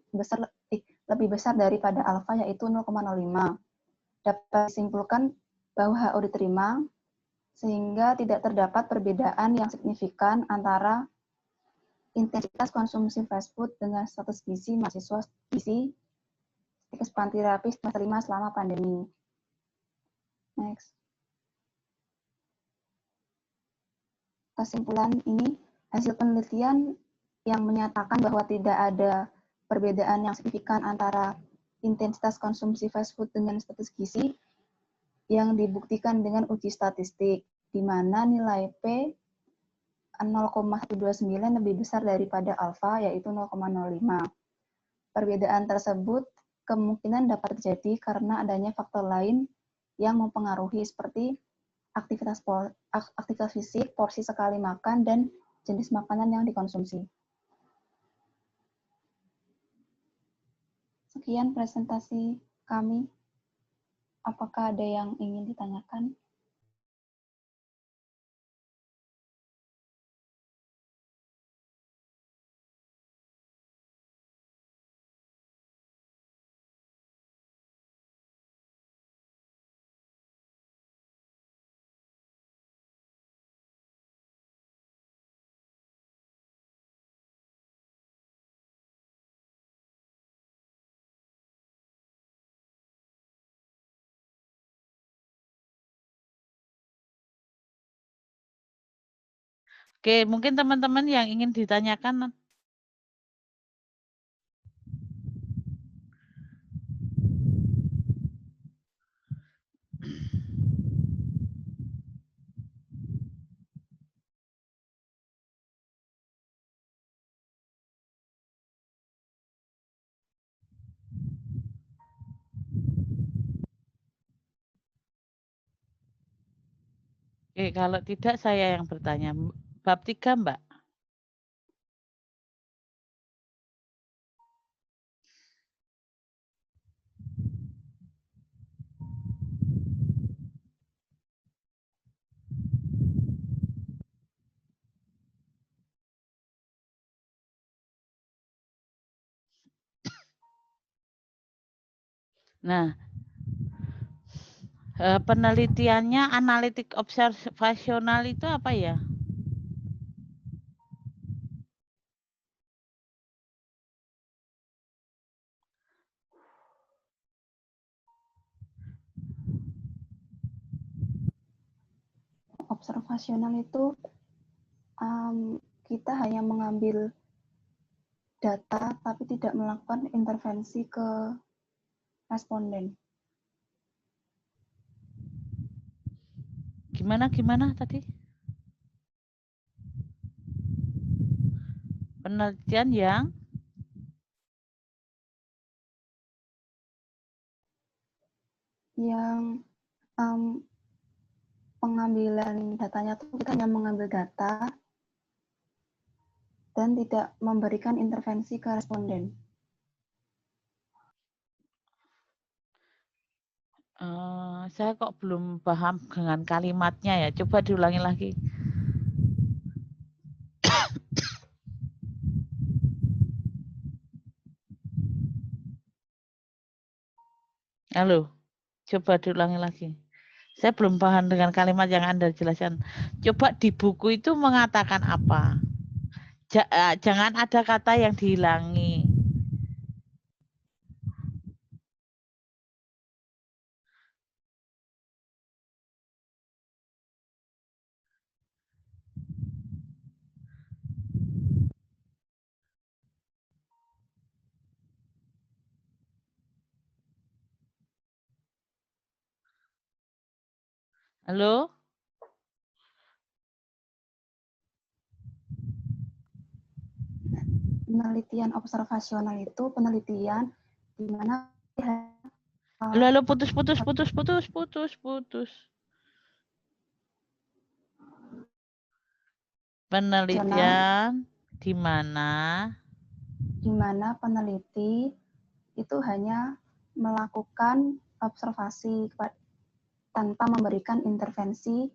lebih besar daripada alfa, yaitu 0,05. Dapat disimpulkan bahwa HO diterima sehingga tidak terdapat perbedaan yang signifikan antara intensitas konsumsi fast food dengan status gizi mahasiswa gizi Stik Spanti Rapi semester 5 selama pandemi. Next. Kesimpulan ini, hasil penelitian yang menyatakan bahwa tidak ada perbedaan yang signifikan antara intensitas konsumsi fast food dengan status gizi yang dibuktikan dengan uji statistik, di mana nilai P 0,129 lebih besar daripada alfa, yaitu 0,05. Perbedaan tersebut kemungkinan dapat terjadi karena adanya faktor lain yang mempengaruhi seperti aktivitas fisik, porsi sekali makan, dan jenis makanan yang dikonsumsi. Sekian presentasi kami. Apakah ada yang ingin ditanyakan? Oke, mungkin teman-teman yang ingin ditanyakan. Oke, kalau tidak saya yang bertanya. Bab 3, Mbak. Nah, penelitiannya analitik observasional itu apa ya? Observasional itu kita hanya mengambil data tapi tidak melakukan intervensi ke responden. Gimana tadi? Penelitian yang pengambilan datanya itu kita hanya mengambil data dan tidak memberikan intervensi ke responden. Saya kok belum paham dengan kalimatnya ya. Coba diulangi lagi. Halo, coba diulangi lagi. Saya belum paham dengan kalimat yang Anda jelaskan. Coba di buku itu mengatakan apa? Jangan ada kata yang dihilangi. Halo? Penelitian observasional itu penelitian di mana Halo, putus. Penelitian di mana peneliti itu hanya melakukan observasi tanpa memberikan intervensi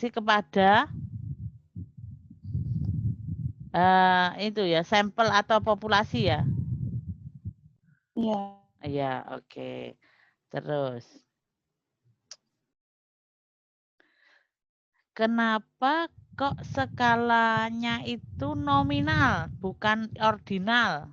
kepada itu ya, sampel atau populasi ya? Iya. Iya, oke. Terus. Kenapa kok skalanya itu nominal, bukan ordinal?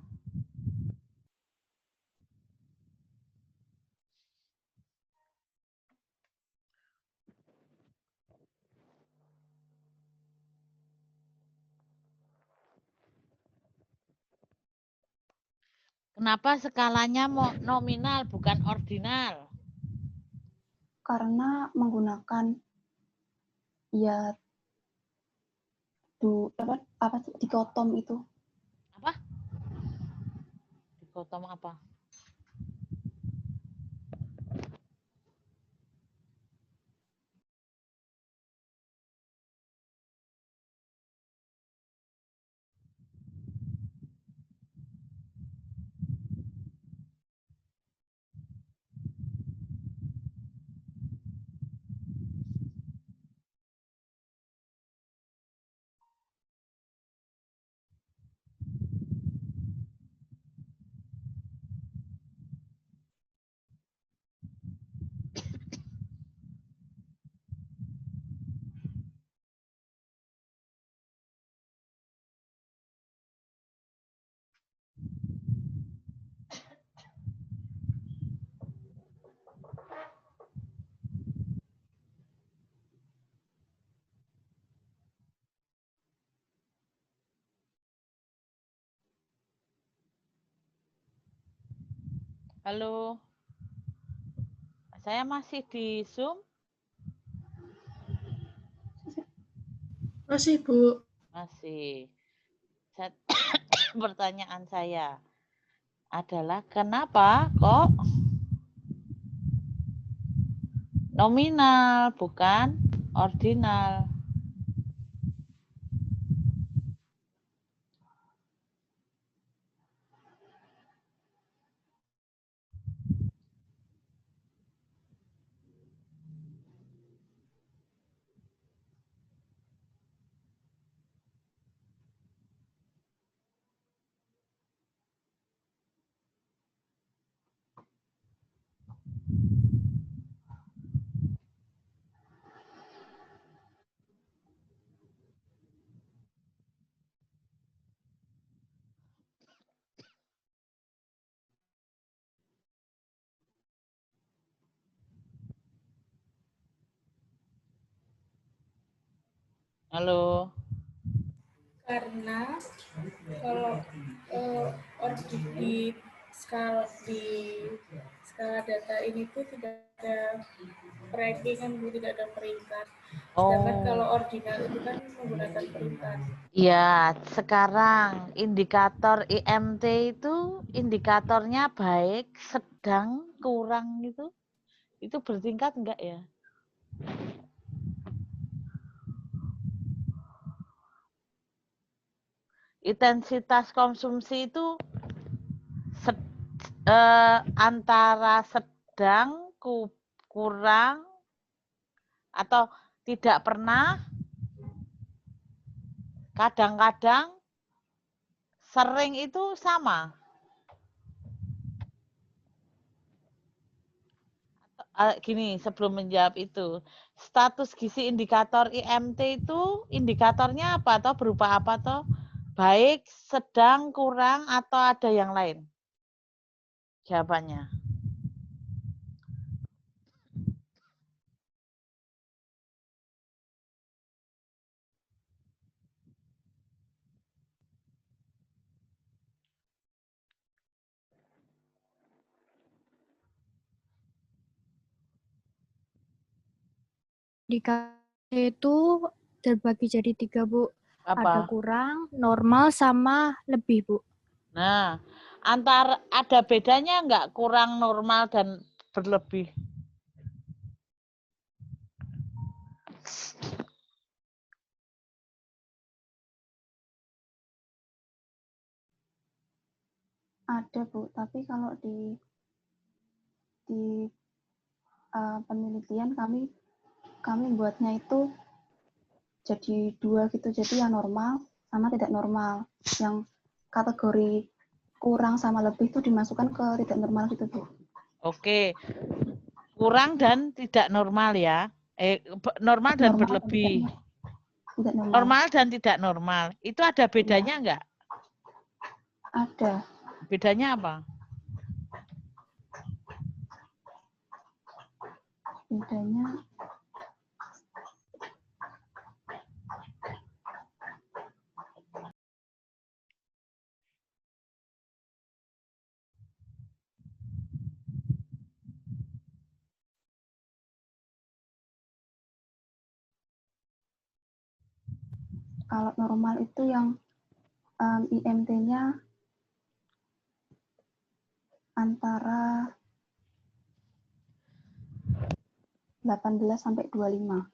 Kenapa skalanya nominal bukan ordinal? Karena menggunakan ya dikotom itu. Apa? Dikotom apa? Halo. Saya masih di Zoom? Masih, Bu. Masih. Pertanyaan saya adalah kenapa kok nominal bukan ordinal? Halo. Karena kalau di skala data ini tuh tidak ada ranking kan, tidak ada peringkat. Sedangkan kalau ordinal itu kan menggunakan peringkat. Ya, sekarang indikator IMT itu indikatornya baik, sedang, kurang itu bertingkat enggak ya? Intensitas konsumsi itu antara sedang, kurang, atau tidak pernah, kadang-kadang, sering itu sama. Gini, sebelum menjawab itu, status gizi indikator IMT itu indikatornya apa atau berupa apa toh? Baik, sedang, kurang, atau ada yang lain? Jawabannya. Indikator itu terbagi jadi 3, Bu. Apa? Ada kurang, normal, sama lebih, Bu. Nah, ada bedanya enggak kurang, normal, dan berlebih? Ada, Bu, tapi kalau di penelitian kami buatnya itu jadi 2 gitu, jadi yang normal sama tidak normal. Yang kategori kurang sama lebih itu dimasukkan ke tidak normal gitu, Bu. Oke, kurang dan tidak normal ya. Normal dan Normal berlebih. Tidak normal. Normal dan tidak normal. Itu ada bedanya enggak? Ada. Bedanya apa? Bedanya kalau normal itu yang IMT-nya antara 18 sampai 25.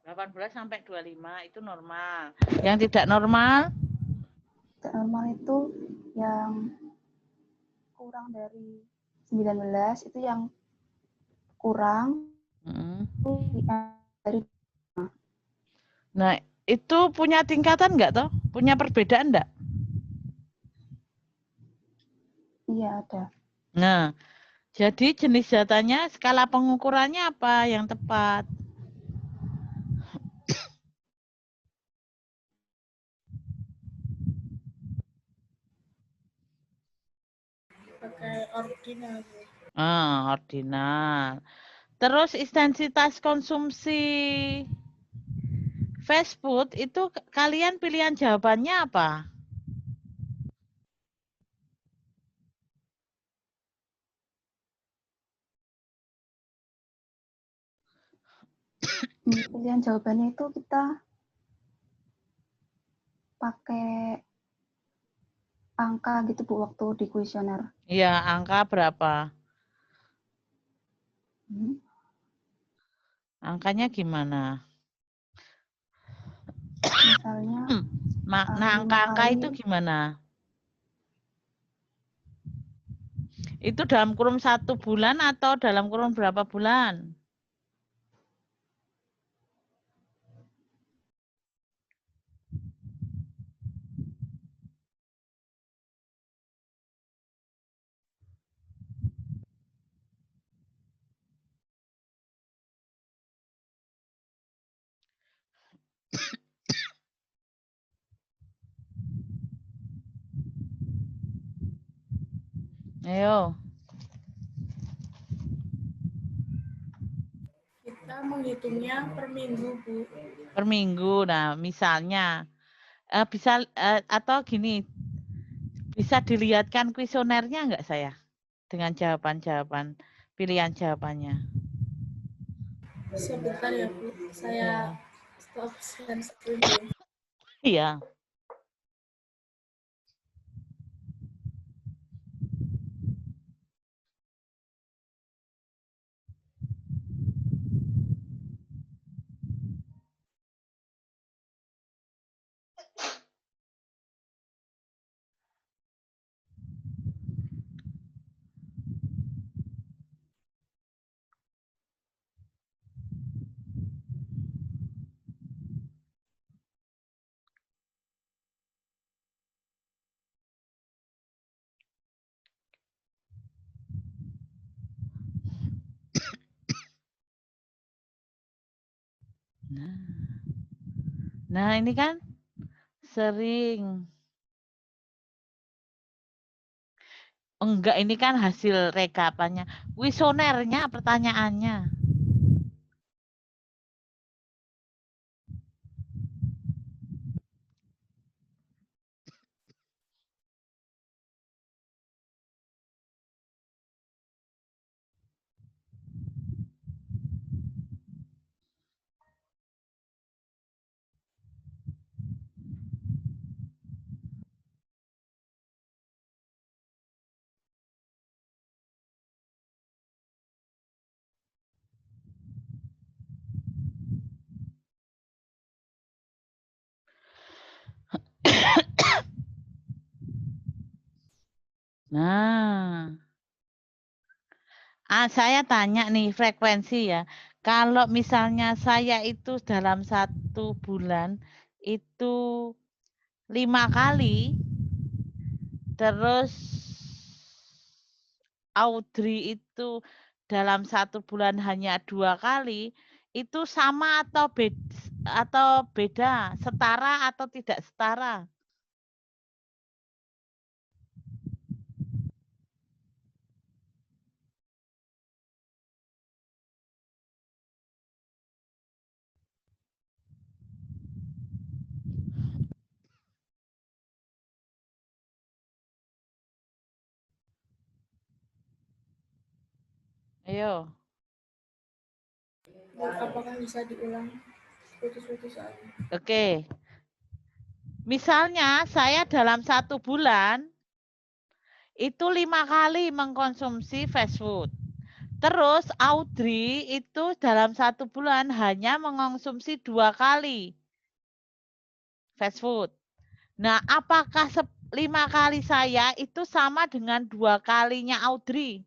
18 sampai 25 itu normal. Yang tidak normal? Tidak normal itu yang kurang dari 19 itu yang kurang. Dari Nah, itu punya tingkatan enggak toh? Punya perbedaan enggak? Iya, ada. Nah, jadi jenis datanya, skala pengukurannya apa yang tepat? Pakai ordinal. Ordinal. Terus intensitas konsumsi fast food itu kalian pilihan jawabannya apa? pilihan jawabannya itu kita pakai angka gitu Bu waktu di kuesioner. Iya, angka berapa? Misalnya Angkanya gimana? Nah, 5 angka-angka kali. itu gimana? Itu dalam kurun 1 bulan atau dalam kurun berapa bulan? Ayo. Kita menghitungnya per minggu, Bu. Per minggu. Nah, misalnya bisa atau gini, bisa dilihatkan kuesionernya enggak saya dengan jawaban-jawaban pilihan jawabannya. Sebentar ya, Bu. Saya stop share screen dulu. Iya. Nah, ini kan sering. Enggak, ini kan hasil rekapannya. Kuesionernya pertanyaannya. Nah, saya tanya nih frekuensi ya. Kalau misalnya saya itu dalam 1 bulan itu 5 kali, terus Audrey itu dalam 1 bulan hanya 2 kali, itu sama atau beda, setara atau tidak setara? Ayo. Apakah bisa diulang? Putus-putus saja. Oke. Misalnya saya dalam 1 bulan itu 5 kali mengkonsumsi fast food. Terus Audrey itu dalam 1 bulan hanya mengkonsumsi 2 kali fast food. Nah, apakah 5 kali saya itu sama dengan 2 kalinya Audrey?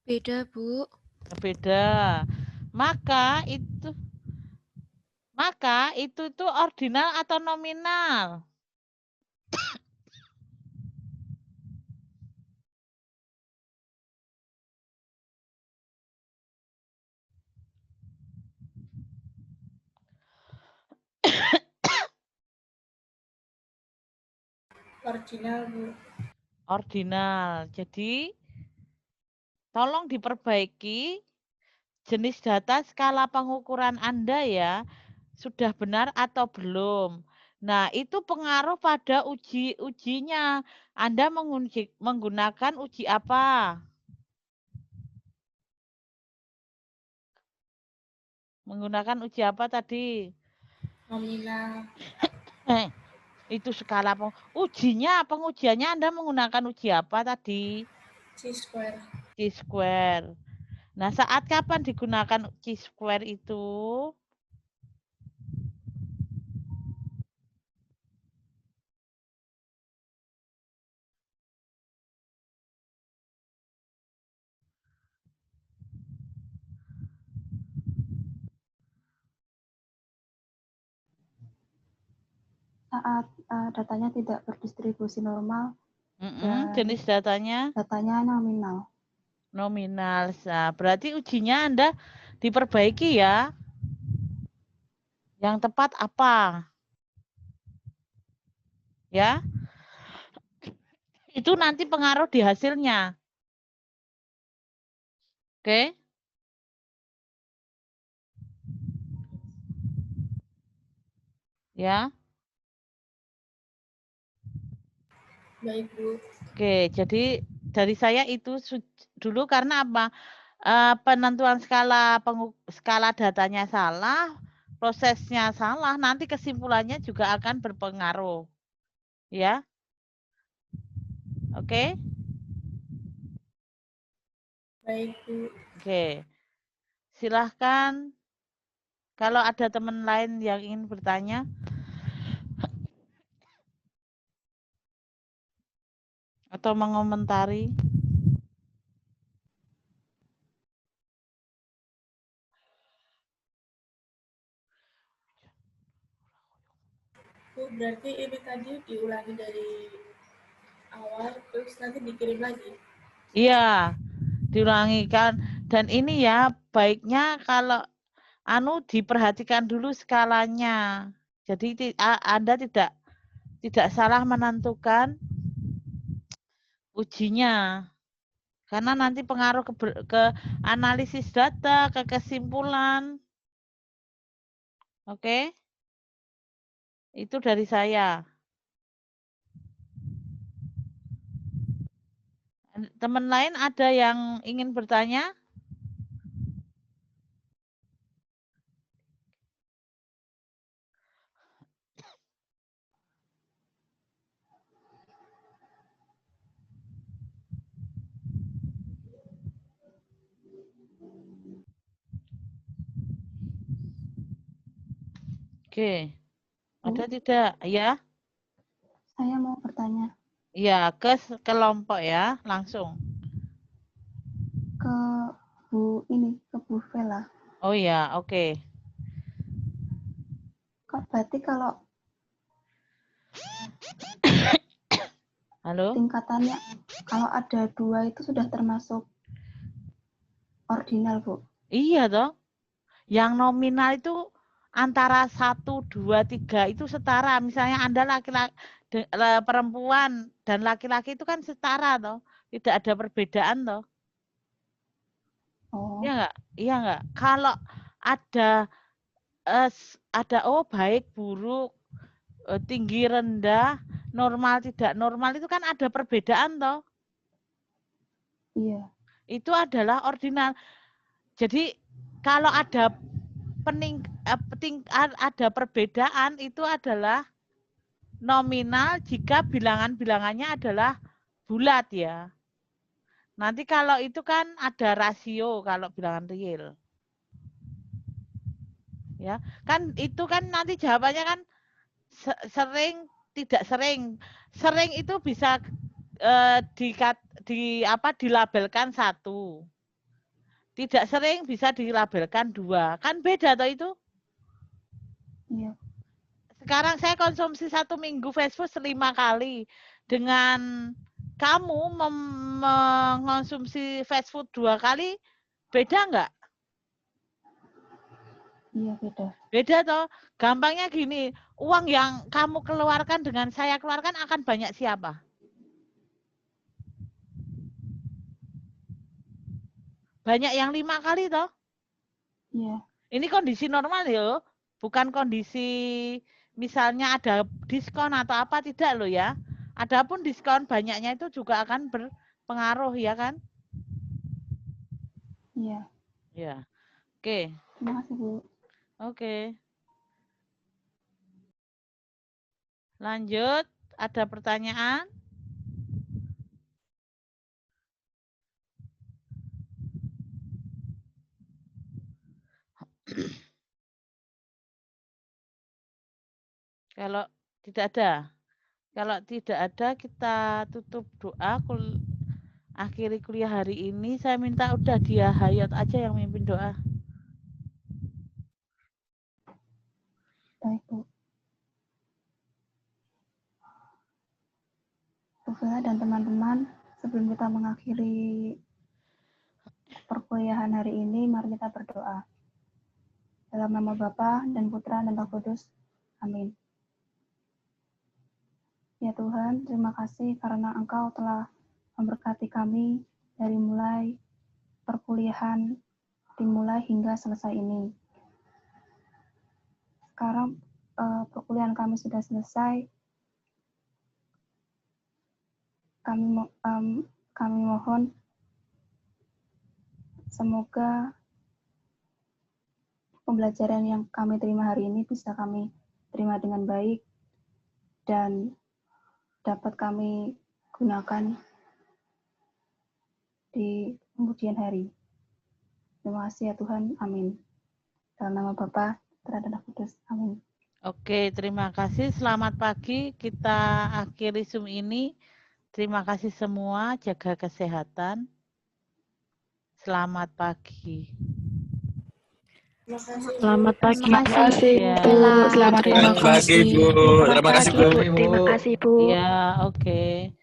Beda, Bu. Beda. Maka itu ordinal atau nominal? Ordinal, Bu. Ordinal. Jadi, tolong diperbaiki jenis data skala pengukuran Anda ya. Sudah benar atau belum. Nah, itu pengaruh pada ujinya. Anda menggunakan uji apa? Menggunakan uji apa tadi? Nominal. Itu skala ujinya, pengujiannya Anda menggunakan uji apa tadi? Chi-square. Chi-square. Nah, saat kapan digunakan Chi-square itu? Saat datanya tidak berdistribusi normal, jenis datanya? Datanya nominal. Nominal. Nah, berarti ujinya Anda diperbaiki ya. Yang tepat apa? Ya. Itu nanti pengaruh di hasilnya. Oke. Ya. Baik, Bu. Oke, jadi dari saya itu dulu karena apa? Penentuan skala datanya salah, prosesnya salah, nanti kesimpulannya juga akan berpengaruh. Ya. Oke? Baik, Bu. Oke. Silahkan kalau ada teman lain yang ingin bertanya. Atau mengomentari. Bu, berarti ini tadi diulangi dari awal, terus nanti dikirim lagi? Iya, diulangi kan. Dan ini ya, baiknya kalau diperhatikan dulu skalanya. Jadi Anda tidak salah menentukan ujinya. Karena nanti pengaruh ke analisis data, ke kesimpulan. Oke? Itu dari saya. Teman lain ada yang ingin bertanya? Oke. Ada tidak? Ya? Saya mau bertanya. Ya, ke kelompok ya, langsung. Ke Bu Vela. Oh ya, oke. Kok berarti kalau Halo? tingkatannya, kalau ada 2 itu sudah termasuk ordinal, Bu? Iya toh. Yang nominal itu antara 1, 2, 3 itu setara. Misalnya Anda laki-laki, perempuan dan laki-laki itu kan setara toh. Tidak ada perbedaan toh. Oh. Iya enggak? Iya enggak? Kalau ada baik, buruk, tinggi, rendah, normal, tidak normal itu kan ada perbedaan toh. Iya. Itu adalah ordinal. Jadi kalau ada ada perbedaan itu adalah nominal jika bilangan-bilangannya adalah bulat ya. Nanti kalau itu kan ada rasio kalau bilangan real. Ya, kan itu kan nanti jawabannya kan sering, tidak sering. Sering itu bisa dilabelkan 1. Tidak sering bisa dilabelkan 2. Kan beda toh itu? Iya. Sekarang saya konsumsi 1 minggu fast food 5 kali. Dengan kamu mengonsumsi fast food 2 kali, beda enggak? Iya, beda. Beda toh. Gampangnya gini, uang yang kamu keluarkan dengan saya keluarkan akan banyak siapa? Banyak yang 5 kali toh. Iya. Ini kondisi normal ya, bukan kondisi misalnya ada diskon atau apa, tidak loh ya. Adapun diskon banyaknya itu juga akan berpengaruh ya kan? Iya. Ya. Oke. Terima kasih, Bu. Oke. Lanjut, ada pertanyaan? Kalau tidak ada, kita tutup doa. Akhiri kuliah hari ini. Saya minta udah dia Hayat aja yang mimpin doa. Baik, Bu. Bu Vela dan teman-teman, sebelum kita mengakhiri perkuliahan hari ini, mari kita berdoa. Dalam nama Bapa dan Putra dan Roh Kudus. Amin. Ya Tuhan, terima kasih karena Engkau telah memberkati kami dari mulai perkuliahan dimulai hingga selesai ini. Sekarang perkuliahan kami sudah selesai. Kami mohon semoga pembelajaran yang kami terima hari ini bisa kami terima dengan baik dan dapat kami gunakan di kemudian hari. Terima kasih ya Tuhan. Amin. Dalam nama Bapa, Putra dan Roh Kudus. Amin. Oke, terima kasih. Selamat pagi. Kita akhiri Zoom ini. Terima kasih semua. Jaga kesehatan. Selamat pagi. Selamat pagi. Terima kasih, Ya. Bu. Selamat Terima pagi, kasih. Bu. Terima Terima kasih, kasih, Bu. Bu. Terima kasih, Bu. Ya, oke.